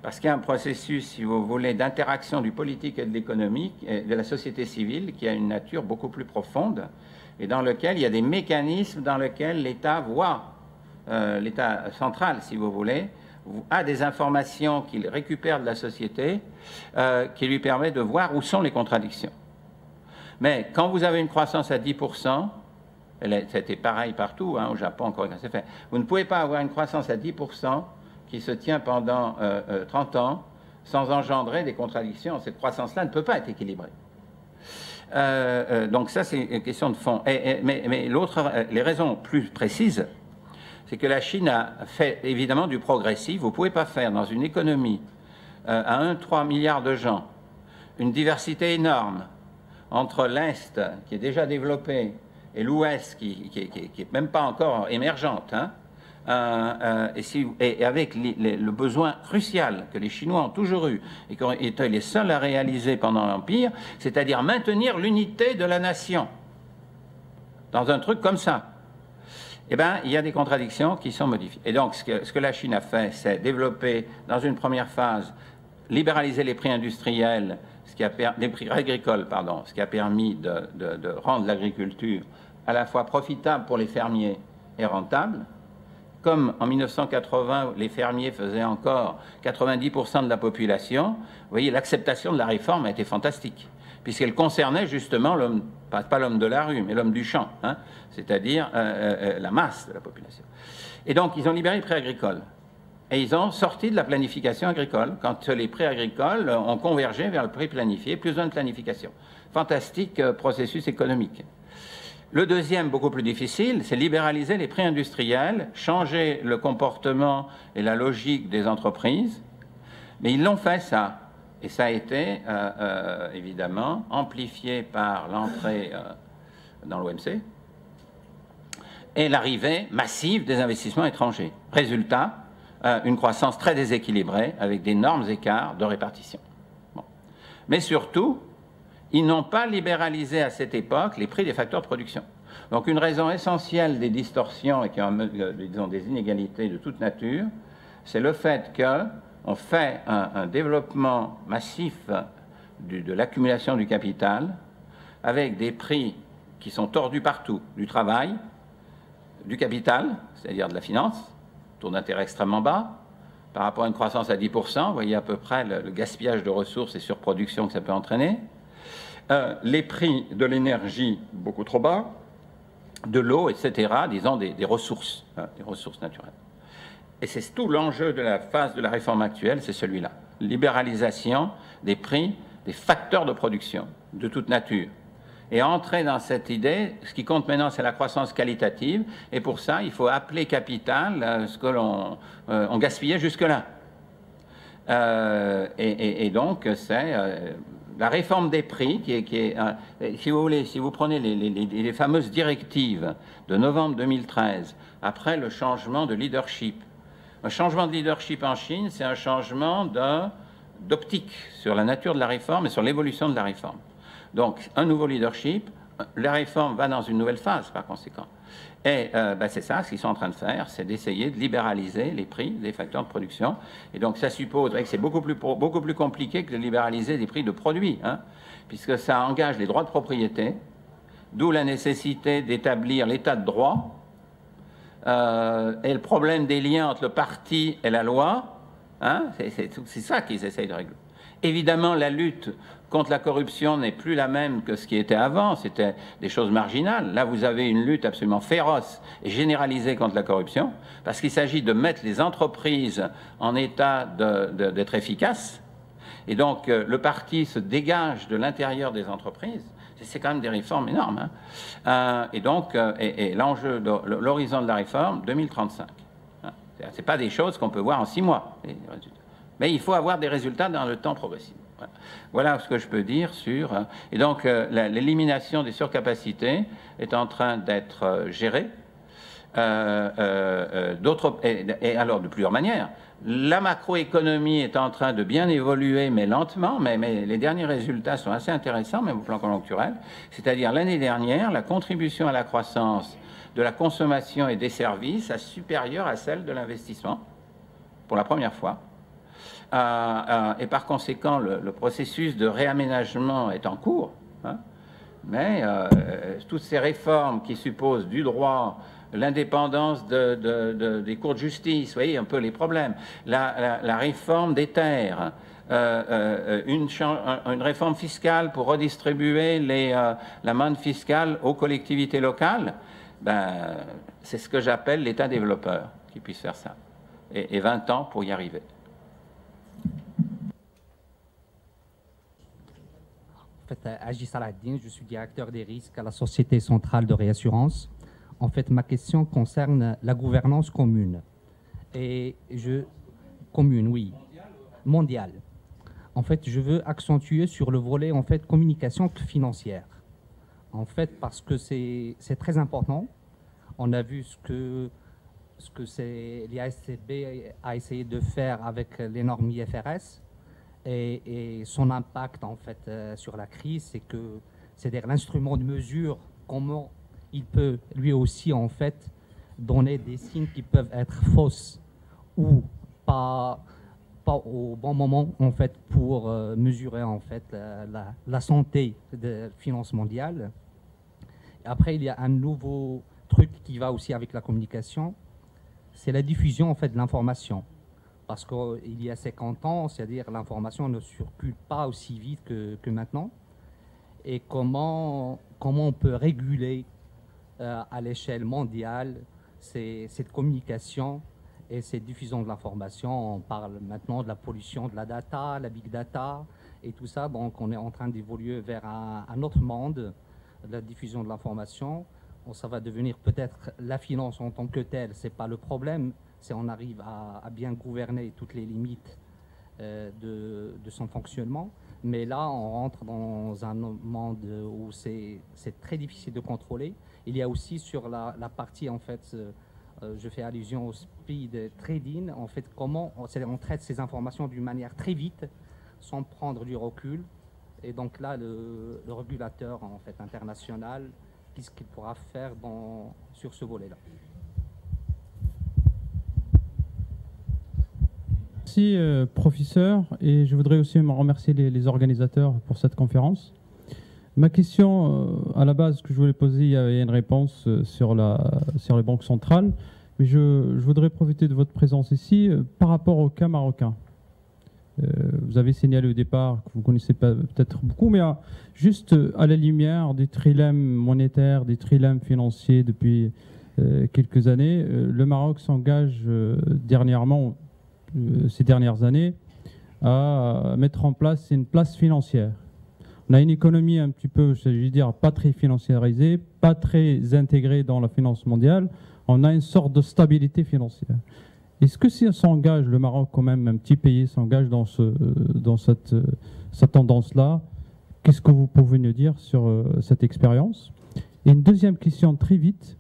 Parce qu'il y a un processus, si vous voulez, d'interaction du politique et de l'économique, et de la société civile, qui a une nature beaucoup plus profonde, et dans lequel il y a des mécanismes dans lesquels l'État voit, l'État central, si vous voulez, a des informations qu'il récupère de la société qui lui permet de voir où sont les contradictions. Mais quand vous avez une croissance à 10%, c'était pareil partout, hein, au Japon encore, c'est fait, vous ne pouvez pas avoir une croissance à 10% qui se tient pendant 30 ans sans engendrer des contradictions. Cette croissance-là ne peut pas être équilibrée. Donc ça, c'est une question de fond. Mais les raisons plus précises, c'est que la Chine a fait évidemment du progressif. Vous ne pouvez pas faire dans une économie à 1,3 milliard de gens une diversité énorme entre l'Est, qui est déjà développé, et l'Ouest, qui n'est même pas encore émergente, hein, et avec le besoin crucial que les Chinois ont toujours eu, et qui ont été les seuls à réaliser pendant l'Empire, c'est-à-dire maintenir l'unité de la nation dans un truc comme ça. Eh bien, il y a des contradictions qui sont modifiées. Et donc, ce que la Chine a fait, c'est développer, dans une première phase, libéraliser les prix industriels, les prix agricoles, pardon, ce qui a permis de rendre l'agriculture à la fois profitable pour les fermiers et rentable. comme en 1980, les fermiers faisaient encore 90% de la population, vous voyez, l'acceptation de la réforme a été fantastique, puisqu'elle concernait justement l'homme, pas l'homme de la rue, mais l'homme du champ, hein, c'est-à-dire la masse de la population. Et donc, ils ont libéré les prix agricoles. Et ils ont sorti de la planification agricole, quand les prix agricoles ont convergé vers le prix planifié, plus besoin de planification. Fantastique processus économique. Le deuxième, beaucoup plus difficile, c'est libéraliser les prix industriels, changer le comportement et la logique des entreprises. Mais ils l'ont fait, ça. Et ça a été, évidemment, amplifié par l'entrée dans l'OMC et l'arrivée massive des investissements étrangers. Résultat, une croissance très déséquilibrée avec d'énormes écarts de répartition. Bon. Mais surtout, ils n'ont pas libéralisé à cette époque les prix des facteurs de production. Donc une raison essentielle des distorsions et disons, des inégalités de toute nature, c'est le fait qu'on fait un développement massif de l'accumulation du capital avec des prix qui sont tordus partout, du travail, du capital, c'est-à-dire de la finance, taux d'intérêt extrêmement bas, par rapport à une croissance à 10%, vous voyez à peu près le gaspillage de ressources et surproduction que ça peut entraîner. Les prix de l'énergie beaucoup trop bas, de l'eau, etc., disons des ressources naturelles. Et c'est tout l'enjeu de la phase de la réforme actuelle, c'est celui-là. Libéralisation des prix, des facteurs de production de toute nature. Et entrer dans cette idée, ce qui compte maintenant, c'est la croissance qualitative. Et pour ça, il faut appeler capital ce que l'on gaspillait jusque-là. Et donc, c'est la réforme des prix qui est si vous voulez, si vous prenez les fameuses directives de novembre 2013, après le changement de leadership. Un changement de leadership en Chine, c'est un changement d'optique sur la nature de la réforme et sur l'évolution de la réforme. Donc, un nouveau leadership, la réforme va dans une nouvelle phase, par conséquent. Et c'est ça, ce qu'ils sont en train de faire, c'est d'essayer de libéraliser les prix des facteurs de production. Et donc, ça suppose que c'est beaucoup plus compliqué que de libéraliser les prix de produits, hein, puisque ça engage les droits de propriété, d'où la nécessité d'établir l'état de droit, et le problème des liens entre le parti et la loi, hein, c'est ça qu'ils essayent de régler. Évidemment, la lutte contre la corruption n'est plus la même que ce qui était avant, c'était des choses marginales. Là, vous avez une lutte absolument féroce et généralisée contre la corruption, parce qu'il s'agit de mettre les entreprises en état d'être efficaces. Et donc, le parti se dégage de l'intérieur des entreprises. C'est quand même des réformes énormes. Hein. Et donc, l'enjeu, l'horizon de la réforme, 2035. Hein. Ce n'est pas des choses qu'on peut voir en 6 mois. Mais il faut avoir des résultats dans le temps progressif. Voilà ce que je peux dire sur... Et donc, l'élimination des surcapacités est en train d'être gérée. Et alors, de plusieurs manières. La macroéconomie est en train de bien évoluer, mais lentement, mais les derniers résultats sont assez intéressants, même au plan conjoncturel. C'est-à-dire, l'année dernière, la contribution à la croissance de la consommation et des services est supérieure à celle de l'investissement, pour la première fois. Et par conséquent, le processus de réaménagement est en cours. Hein, mais toutes ces réformes qui supposent du droit, l'indépendance des cours de justice, vous voyez un peu les problèmes, la réforme des terres, une réforme fiscale pour redistribuer la manne fiscale aux collectivités locales, c'est ce que j'appelle l'État développeur qui puisse faire ça. Et 20 ans pour y arriver. En fait, Aji Salahdine, je suis directeur des risques à la Société Centrale de Réassurance. En fait, ma question concerne la gouvernance commune. Commune, oui. Mondiale. En fait, je veux accentuer sur le volet, en fait, communication financière. En fait, parce que c'est très important. On a vu ce que l'IASCB a essayé de faire avec les normes IFRS. Et son impact en fait sur la crise, c'est-à-dire l'instrument de mesure, comment il peut lui aussi en fait donner des signes qui peuvent être fausses ou pas au bon moment en fait pour mesurer en fait la santé de finance mondiale. Et après, il y a un nouveau truc qui va aussi avec la communication, c'est la diffusion en fait de l'information. Parce qu'il y a 50 ans, c'est-à-dire l'information ne circule pas aussi vite que maintenant. Et comment on peut réguler à l'échelle mondiale cette communication et cette diffusion de l'information. On parle maintenant de la pollution de la data, la big data et tout ça. Donc on est en train d'évoluer vers un autre monde de la diffusion de l'information. Ça va devenir peut-être la finance en tant que telle, c'est pas le problème. C'est on arrive à bien gouverner toutes les limites de son fonctionnement. Mais là, on rentre dans un monde où c'est très difficile de contrôler. Il y a aussi sur la partie, en fait, je fais allusion au speed trading, en fait, comment on traite ces informations d'une manière très vite, sans prendre du recul. Et donc là, le régulateur, en fait, international, qu'est-ce qu'il pourra faire sur ce volet-là? Merci professeur, et je voudrais aussi me remercier les organisateurs pour cette conférence. Ma question à la base que je voulais poser, il y avait une réponse sur les banques centrales, mais je voudrais profiter de votre présence ici par rapport au cas marocain. Vous avez signalé au départ que vous ne connaissez pas peut-être beaucoup, mais juste à la lumière des trilèmes monétaires, des trilèmes financiers depuis quelques années, le Maroc s'engage dernièrement, ces dernières années, à mettre en place une place financière. On a une économie un petit peu, je veux dire, pas très financiarisée, pas très intégrée dans la finance mondiale. On a une sorte de stabilité financière. Est-ce que si on s'engage, le Maroc quand même, un petit pays, s'engage dans cette tendance-là, qu'est-ce que vous pouvez nous dire sur cette expérience? Et une deuxième question très vite,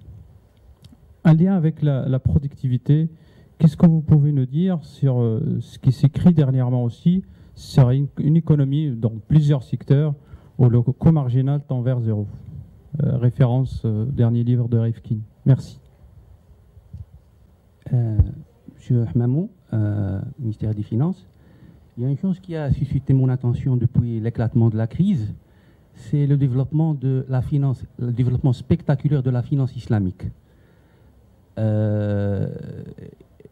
un lien avec la productivité. Qu'est-ce que vous pouvez nous dire sur ce qui s'écrit dernièrement aussi sur une économie dans plusieurs secteurs où le coût marginal tend vers zéro? Référence dernier livre de Rifkin. Merci. Monsieur Hamamou, ministère des Finances, il y a une chose qui a suscité mon attention depuis l'éclatement de la crise, c'est le développement de la finance, le développement spectaculaire de la finance islamique.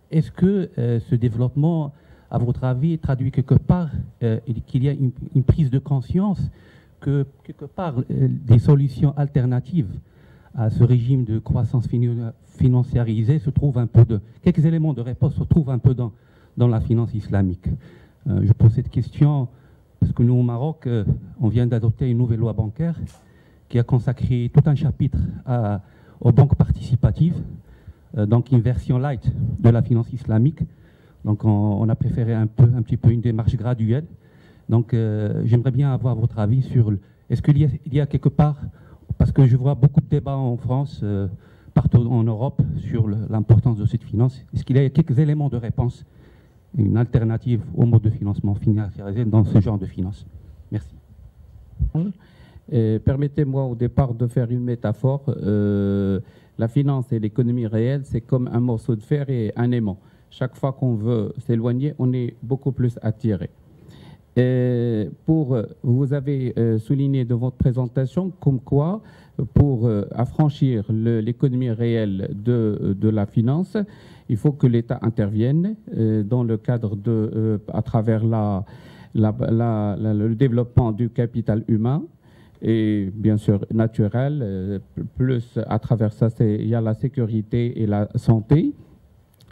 Est-ce que ce développement, à votre avis, traduit quelque part qu'il y a une prise de conscience que quelque part des solutions alternatives à ce régime de croissance financiarisée se trouvent un peu quelques éléments de réponse se trouvent un peu dans la finance islamique. Je pose cette question parce que nous au Maroc, on vient d'adopter une nouvelle loi bancaire qui a consacré tout un chapitre aux banques participatives. Donc une version light de la finance islamique. Donc on a préféré un petit peu une démarche graduelle. Donc j'aimerais bien avoir votre avis sur est-ce qu'il y a quelque part, parce que je vois beaucoup de débats en France, partout en Europe, sur l'importance de cette finance, est-ce qu'il y a quelques éléments de réponse, une alternative au mode de financement financiarisé dans ce genre de finance? Merci. Permettez-moi au départ de faire une métaphore. La finance et l'économie réelle, c'est comme un morceau de fer et un aimant. Chaque fois qu'on veut s'éloigner, on est beaucoup plus attiré. Vous avez souligné de votre présentation comme quoi, pour affranchir l'économie réelle de la finance, il faut que l'État intervienne dans le cadre à travers le développement du capital humain, et bien sûr naturel, plus à travers ça, il y a la sécurité et la santé.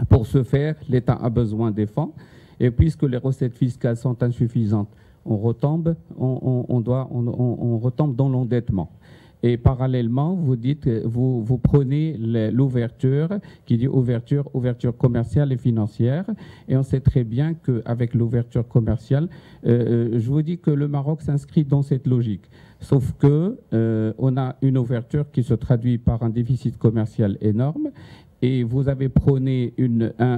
Pour ce faire, l'État a besoin des fonds, et puisque les recettes fiscales sont insuffisantes, on retombe dans l'endettement. Et parallèlement, vous dites, vous prenez l'ouverture, qui dit ouverture commerciale et financière, et on sait très bien qu'avec l'ouverture commerciale, je vous dis que le Maroc s'inscrit dans cette logique. Sauf que on a une ouverture qui se traduit par un déficit commercial énorme, et vous avez prôné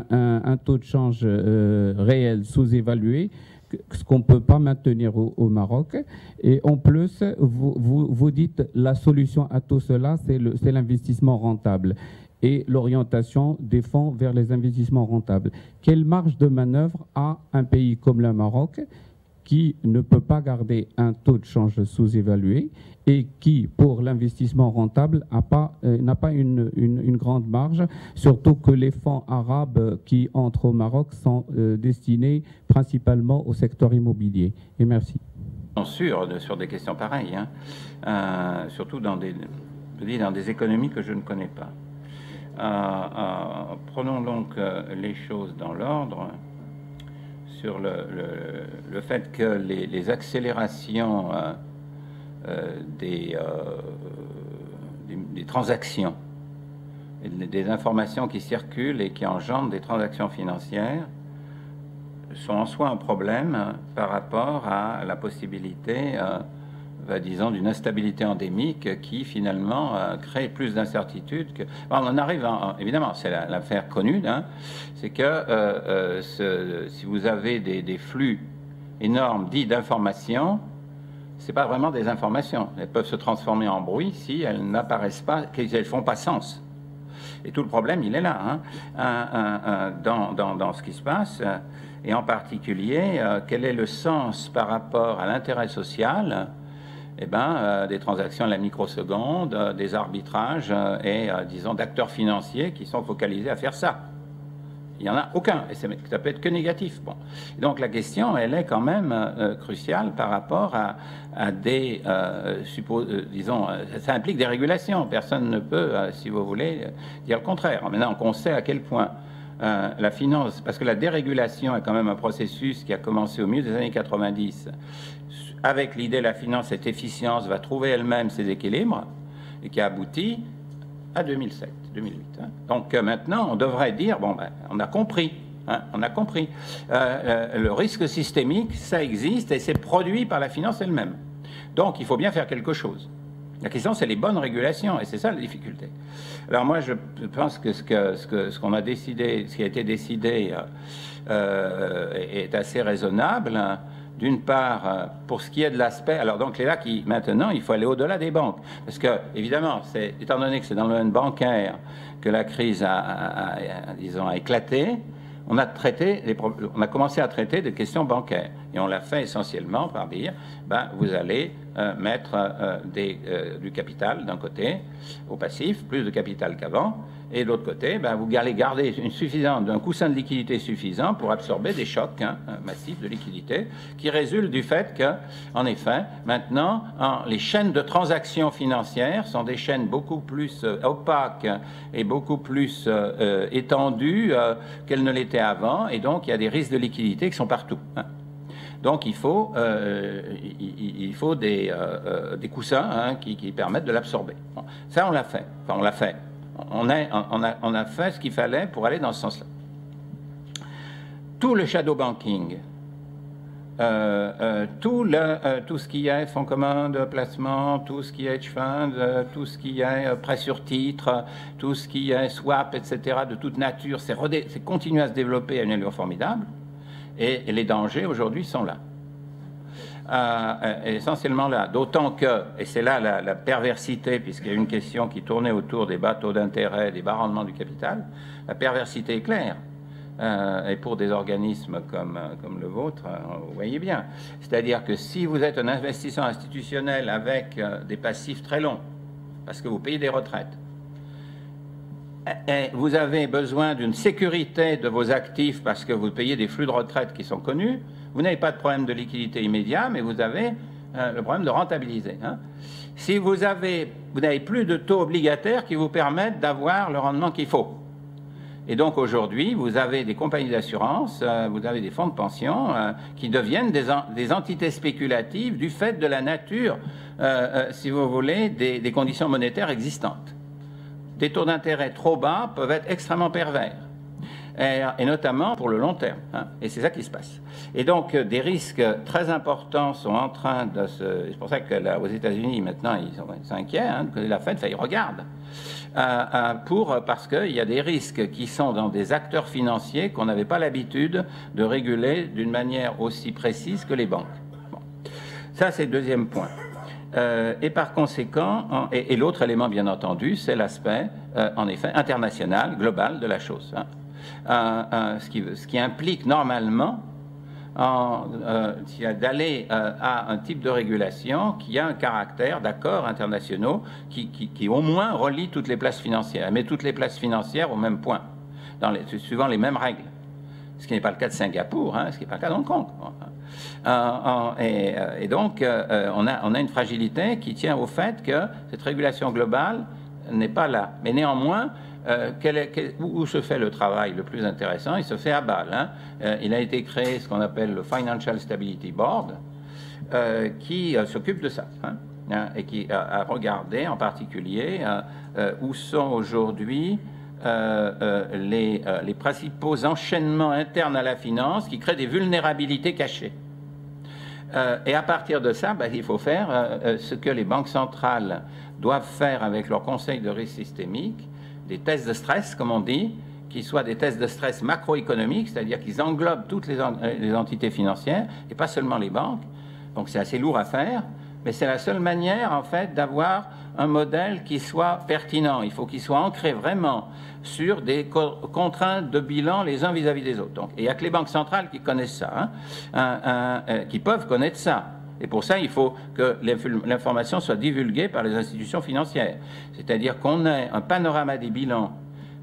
un taux de change réel sous-évalué, ce qu'on ne peut pas maintenir au Maroc. Et en plus, vous dites la solution à tout cela, c'est l'investissement rentable et l'orientation des fonds vers les investissements rentables. Quelle marge de manœuvre a un pays comme le Maroc qui ne peut pas garder un taux de change sous-évalué et qui, pour l'investissement rentable, n'a pas une grande marge, surtout que les fonds arabes qui entrent au Maroc sont destinés principalement au secteur immobilier. Et merci. Sur des questions pareilles, hein. Surtout dans des économies que je ne connais pas. Prenons donc les choses dans l'ordre sur le fait que les accélérations des transactions, et des informations qui circulent et qui engendrent des transactions financières sont en soi un problème par rapport à la possibilité, disons, d'une instabilité endémique qui finalement crée plus d'incertitudes. On en arrive, évidemment, c'est l'affaire connue, hein, c'est que si vous avez des flux énormes dits d'informations, c'est pas vraiment des informations. Elles peuvent se transformer en bruit si elles n'apparaissent pas, qu'elles font pas sens. Et tout le problème, il est là, hein, dans ce qui se passe, et en particulier, quel est le sens par rapport à l'intérêt social, des transactions à la microseconde, des arbitrages et, disons, d'acteurs financiers qui sont focalisés à faire ça. Il n'y en a aucun, et ça peut être que négatif. Bon. Donc la question, elle est quand même cruciale par rapport à des, disons, ça implique des régulations. Personne ne peut, si vous voulez, dire le contraire. Maintenant qu'on sait à quel point la finance, parce que la dérégulation est quand même un processus qui a commencé au milieu des années 90, avec l'idée la finance, cette efficience va trouver elle-même ses équilibres, et qui a abouti à 2007, 2008. Hein. Donc maintenant, on devrait dire, bon, on a compris. Hein, on a compris. Le risque systémique, ça existe et c'est produit par la finance elle-même. Donc il faut bien faire quelque chose. La question, c'est les bonnes régulations, et c'est ça la difficulté. Alors moi, je pense que ce qu'on a décidé, ce qui a été décidé est assez raisonnable. Hein. D'une part, pour ce qui est de l'aspect... Alors donc, là, maintenant, il faut aller au-delà des banques. Parce que, évidemment, étant donné que c'est dans le domaine bancaire que la crise disons, a éclaté, on a commencé à traiter des questions bancaires. Et on l'a fait essentiellement par dire, vous allez mettre du capital d'un côté au passif, plus de capital qu'avant, et de l'autre côté, vous allez garder un coussin de liquidité suffisant pour absorber des chocs massifs de liquidité qui résultent du fait que, en effet, maintenant, les chaînes de transactions financières sont des chaînes beaucoup plus opaques et beaucoup plus étendues qu'elles ne l'étaient avant, et donc il y a des risques de liquidité qui sont partout. Hein. Donc il faut des coussins qui permettent de l'absorber. Bon, ça, on l'a fait. Enfin, on l'a fait. On a fait ce qu'il fallait pour aller dans ce sens-là. Tout le shadow banking, tout ce qui est fonds communs de placement, tout ce qui est hedge fund, tout ce qui est prêt sur titre, tout ce qui est swap, etc., de toute nature, c'est continué à se développer à une allure formidable. Et les dangers aujourd'hui sont là. Essentiellement là. D'autant que, et c'est là la perversité, puisqu'il y a une question qui tournait autour des bas taux d'intérêt, des bas rendements du capital, la perversité est claire. Et pour des organismes comme le vôtre, vous voyez bien. C'est-à-dire que si vous êtes un investisseur institutionnel avec des passifs très longs, parce que vous payez des retraites, et vous avez besoin d'une sécurité de vos actifs parce que vous payez des flux de retraite qui sont connus, vous n'avez pas de problème de liquidité immédiat, mais vous avez le problème de rentabiliser. Hein. Si vous n'avez plus de taux obligataires qui vous permettent d'avoir le rendement qu'il faut. Et donc aujourd'hui, vous avez des compagnies d'assurance, vous avez des fonds de pension qui deviennent des entités spéculatives du fait de la nature, si vous voulez, des conditions monétaires existantes. Des taux d'intérêt trop bas peuvent être extrêmement pervers, et notamment pour le long terme. Hein, et c'est ça qui se passe. Et donc, des risques très importants sont en train de se... C'est pour ça que aux États-Unis, maintenant, ils sont inquiets, hein, que la Fed, ils regardent. Parce qu'il y a des risques qui sont dans des acteurs financiers qu'on n'avait pas l'habitude de réguler d'une manière aussi précise que les banques. Bon. Ça, c'est le deuxième point. Et par conséquent, et l'autre élément, bien entendu, c'est l'aspect, en effet, international, global de la chose. Hein. Ce qui implique normalement d'aller à un type de régulation qui a un caractère d'accords internationaux qui au moins relie toutes les places financières, met toutes les places financières au même point, suivant les mêmes règles. Ce qui n'est pas le cas de Singapour, hein, ce qui n'est pas le cas d'Hong Kong. Et donc, on a une fragilité qui tient au fait que cette régulation globale n'est pas là. Mais néanmoins, où se fait le travail le plus intéressant? Il se fait à Bâle. Hein. Il a été créé ce qu'on appelle le Financial Stability Board, qui s'occupe de ça, hein, et qui a regardé en particulier où sont aujourd'hui les principaux enchaînements internes à la finance qui créent des vulnérabilités cachées. Et à partir de ça, il faut faire ce que les banques centrales doivent faire avec leur conseil de risque systémique, des tests de stress, comme on dit, qui soient des tests de stress macroéconomiques, c'est-à-dire qu'ils englobent toutes les entités financières, et pas seulement les banques. Donc c'est assez lourd à faire, mais c'est la seule manière, en fait, d'avoir un modèle qui soit pertinent. Il faut qu'il soit ancré vraiment sur des contraintes de bilan les uns vis-à-vis des autres. Donc, et il n'y a que les banques centrales qui connaissent ça, hein, qui peuvent connaître ça. Et pour ça, il faut que l'information soit divulguée par les institutions financières. C'est-à-dire qu'on ait un panorama des bilans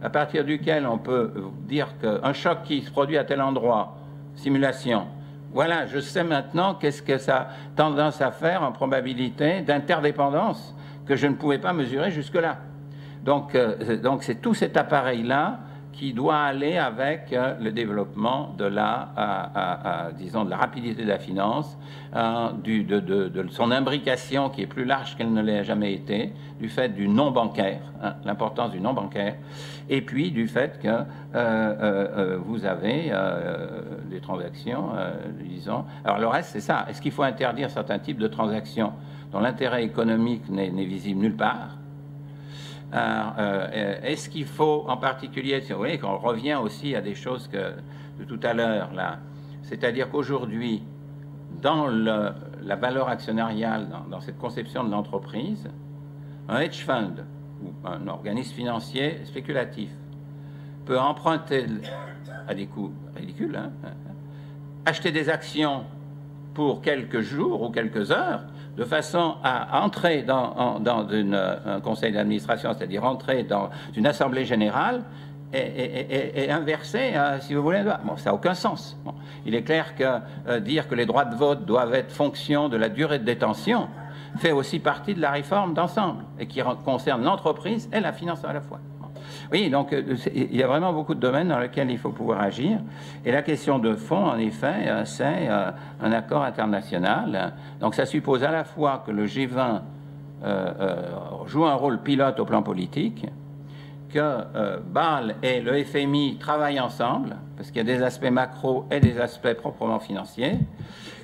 à partir duquel on peut dire qu'un choc qui se produit à tel endroit, simulation, voilà, je sais maintenant qu'est-ce que ça a tendance à faire en probabilité d'interdépendance que je ne pouvais pas mesurer jusque-là. Donc c'est tout cet appareil-là qui doit aller avec le développement de disons, de la rapidité de la finance, de son imbrication qui est plus large qu'elle ne l'a jamais été, du fait du non-bancaire, hein, l'importance du non-bancaire, et puis du fait que vous avez des transactions, disons... Alors le reste, c'est ça. Est-ce qu'il faut interdire certains types de transactions dont l'intérêt économique n'est visible nulle part? Est-ce qu'il faut, en particulier, vous voyez qu'on revient aussi à des choses de tout à l'heure, là, c'est-à-dire qu'aujourd'hui, dans la valeur actionnariale, dans cette conception de l'entreprise, un hedge fund ou un organisme financier spéculatif peut emprunter à des coûts ridicules, hein, acheter des actions pour quelques jours ou quelques heures, de façon à entrer dans un conseil d'administration, c'est-à-dire entrer dans une assemblée générale et inverser, si vous voulez. Bon, ça n'a aucun sens. Bon. Il est clair que dire que les droits de vote doivent être fonction de la durée de détention fait aussi partie de la réforme d'ensemble et qui concerne l'entreprise et la finance à la fois. Oui, donc il y a vraiment beaucoup de domaines dans lesquels il faut pouvoir agir. Et la question de fond, en effet, c'est un accord international. Donc ça suppose à la fois que le G20 joue un rôle pilote au plan politique, que Bâle et le FMI travaillent ensemble, parce qu'il y a des aspects macro et des aspects proprement financiers,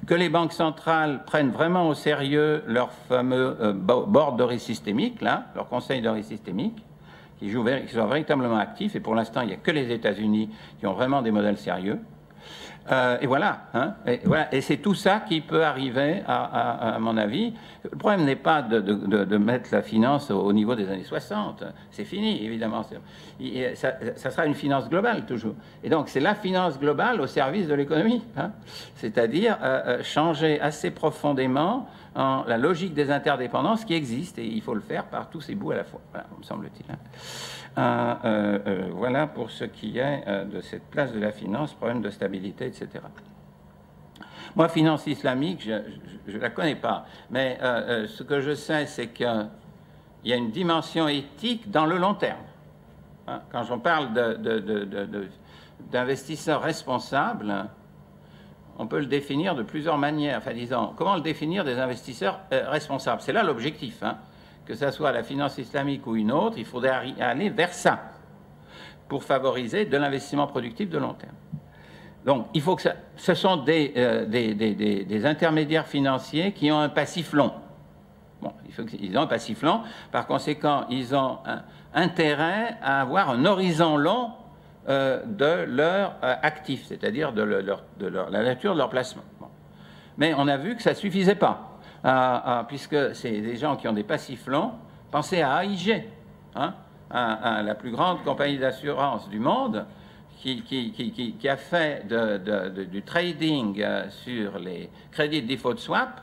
que les banques centrales prennent vraiment au sérieux leur fameux board de risque systémique, là, leur conseil de risque systémique, qui soient véritablement actifs, et pour l'instant, il n'y a que les États-Unis qui ont vraiment des modèles sérieux. Et voilà, hein, et c'est tout ça qui peut arriver, à mon avis. Le problème n'est pas de mettre la finance au niveau des années 60, c'est fini, évidemment. Ça sera une finance globale, toujours. Et donc, c'est la finance globale au service de l'économie, hein, c'est-à-dire changer assez profondément la logique des interdépendances qui existent, et il faut le faire par tous ces bouts à la fois, voilà, me semble-t-il. Hein. Voilà pour ce qui est de cette place de la finance, problème de stabilité, etc. Moi, finance islamique, je ne la connais pas, mais ce que je sais, c'est qu'il y a une dimension éthique dans le long terme. Hein, quand j'en parle d'investisseurs responsables, on peut le définir de plusieurs manières. Enfin, disons, comment le définir des investisseurs responsables? C'est là l'objectif, hein. Que ce soit la finance islamique ou une autre, il faudrait aller vers ça pour favoriser de l'investissement productif de long terme. Donc, il faut que ce sont des intermédiaires financiers qui ont un passif long. Bon, il faut qu'ils ont un passif long. Par conséquent, ils ont intérêt à avoir un horizon long de leur actif, c'est-à-dire de la nature de leur placement. Bon. Mais on a vu que ça ne suffisait pas. Puisque c'est des gens qui ont des passifs longs. Pensez à AIG, hein, la plus grande compagnie d'assurance du monde, qui a fait du trading sur les crédits de default swap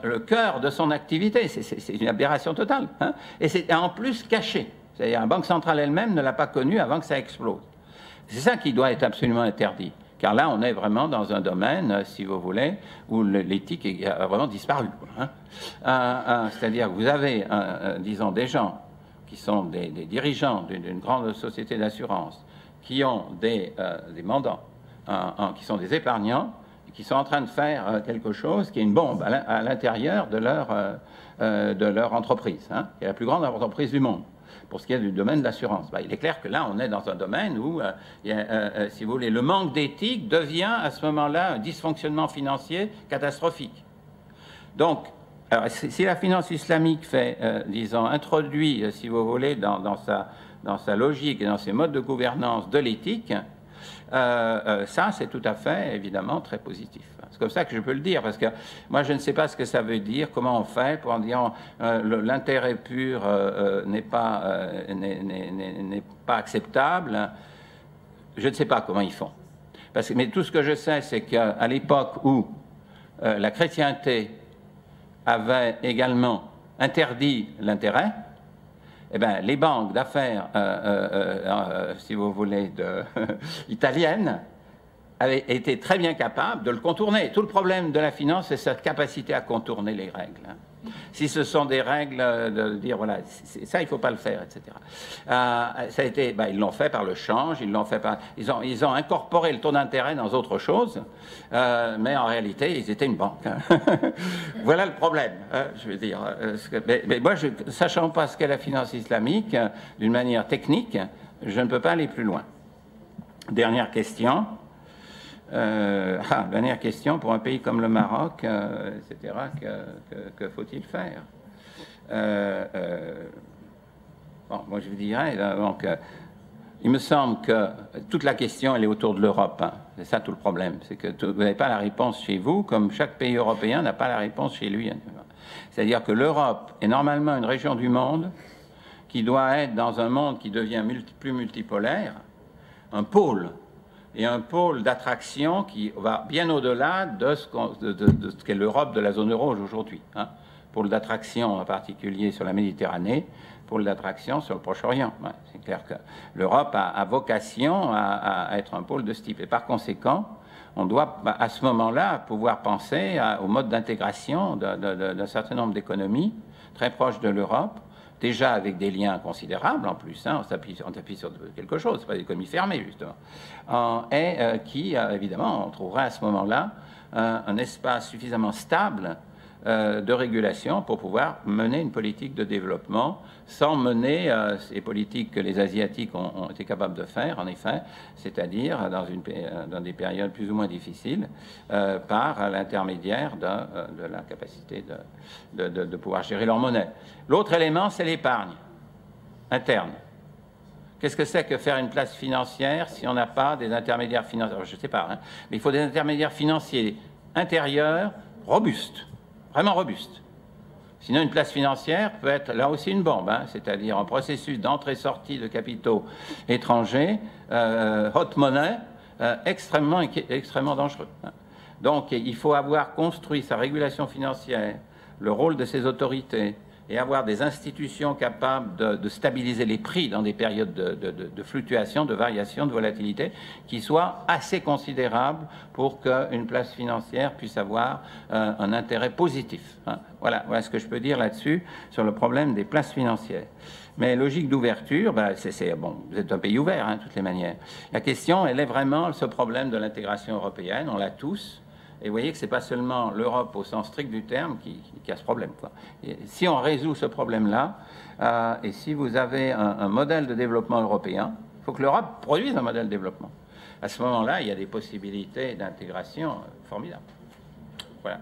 le cœur de son activité. C'est une aberration totale. Hein, et c'est en plus caché. C'est-à-dire la Banque centrale elle-même ne l'a pas connu avant que ça explose. C'est ça qui doit être absolument interdit. Car là, on est vraiment dans un domaine, si vous voulez, où l'éthique a vraiment disparu. Hein. C'est-à-dire que vous avez, disons, des gens qui sont des dirigeants d'une grande société d'assurance, qui ont des mandants, qui sont des épargnants, et qui sont en train de faire quelque chose qui est une bombe à l'intérieur de leur entreprise, hein, qui est la plus grande entreprise du monde, pour ce qui est du domaine de l'assurance. Il est clair que là, on est dans un domaine où, si vous voulez, le manque d'éthique devient à ce moment-là un dysfonctionnement financier catastrophique. Donc, alors, si la finance islamique fait, disons, introduit, si vous voulez, dans sa logique et dans ses modes de gouvernance de l'éthique, ça, c'est tout à fait, évidemment, très positif. C'est comme ça que je peux le dire, parce que moi, je ne sais pas ce que ça veut dire, comment on fait pour en dire l'intérêt pur n'est pas acceptable. Je ne sais pas comment ils font. Mais tout ce que je sais, c'est qu'à l'époque où la chrétienté avait également interdit l'intérêt, eh bien, les banques d'affaires, si vous voulez, italiennes, avaient été très bien capables de le contourner. Tout le problème de la finance, c'est cette capacité à contourner les règles. Si ce sont des règles de dire, voilà, ça, il ne faut pas le faire, etc. Ça a été, ils l'ont fait par le change, ils ont incorporé le taux d'intérêt dans autre chose, mais en réalité, ils étaient une banque. Voilà le problème, je veux dire. Mais moi, sachant pas ce qu'est la finance islamique, d'une manière technique, je ne peux pas aller plus loin. Dernière question. Dernière question, pour un pays comme le Maroc, etc., que faut-il faire? Bon, moi je vous dirais, donc, il me semble que toute la question, elle est autour de l'Europe. Hein. C'est ça tout le problème, c'est que vous n'avez pas la réponse chez vous, comme chaque pays européen n'a pas la réponse chez lui. C'est-à-dire que l'Europe est normalement une région du monde qui doit être dans un monde qui devient plus multipolaire, un pôle, et un pôle d'attraction qui va bien au-delà de ce qu'est l'Europe de la zone euro aujourd'hui. Hein. Pôle d'attraction en particulier sur la Méditerranée, pôle d'attraction sur le Proche-Orient. Ouais, c'est clair que l'Europe a vocation à être un pôle de ce type. Et par conséquent, on doit à ce moment-là pouvoir penser au mode d'intégration d'un certain nombre d'économies très proches de l'Europe, déjà avec des liens considérables en plus, hein, on s'appuie sur quelque chose, c'est pas des économies fermées justement, qui évidemment on trouverait à ce moment-là un espace suffisamment stable de régulation pour pouvoir mener une politique de développement sans mener ces politiques que les Asiatiques ont été capables de faire, en effet, c'est-à-dire dans des périodes plus ou moins difficiles, par l'intermédiaire de la capacité de pouvoir gérer leur monnaie. L'autre élément, c'est l'épargne interne. Qu'est-ce que c'est que faire une place financière si on n'a pas des intermédiaires financiers? Je ne sais pas, hein, mais il faut des intermédiaires financiers intérieurs robustes. Vraiment robuste. Sinon, une place financière peut être là aussi une bombe, hein, c'est-à-dire un processus d'entrée-sortie de capitaux étrangers, hot money, extrêmement dangereux. Hein. Donc, il faut avoir construit sa régulation financière, le rôle de ses autorités, et avoir des institutions capables de stabiliser les prix dans des périodes de fluctuation, de variation, de volatilité, qui soient assez considérables pour qu'une place financière puisse avoir un intérêt positif. Hein. Voilà ce que je peux dire là-dessus, sur le problème des places financières. Mais logique d'ouverture, bon, vous êtes un pays ouvert, hein, de toutes les manières. La question, elle est vraiment ce problème de l'intégration européenne, on l'a tous. Et vous voyez que ce n'est pas seulement l'Europe au sens strict du terme qui a ce problème, quoi. Et si on résout ce problème-là, et si vous avez un modèle de développement européen, il faut que l'Europe produise un modèle de développement. À ce moment-là, il y a des possibilités d'intégration formidables. Voilà.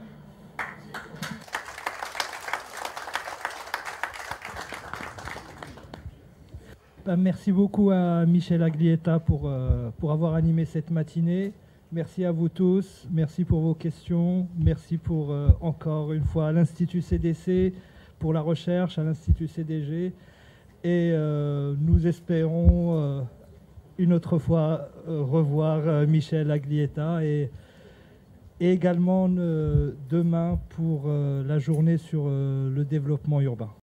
Merci beaucoup à Michel Aglietta pour avoir animé cette matinée. Merci à vous tous, merci pour vos questions, merci pour encore une fois à l'Institut CDC, pour la recherche, à l'Institut CDG. Et nous espérons une autre fois revoir Michel Aglietta et également demain pour la journée sur le développement urbain.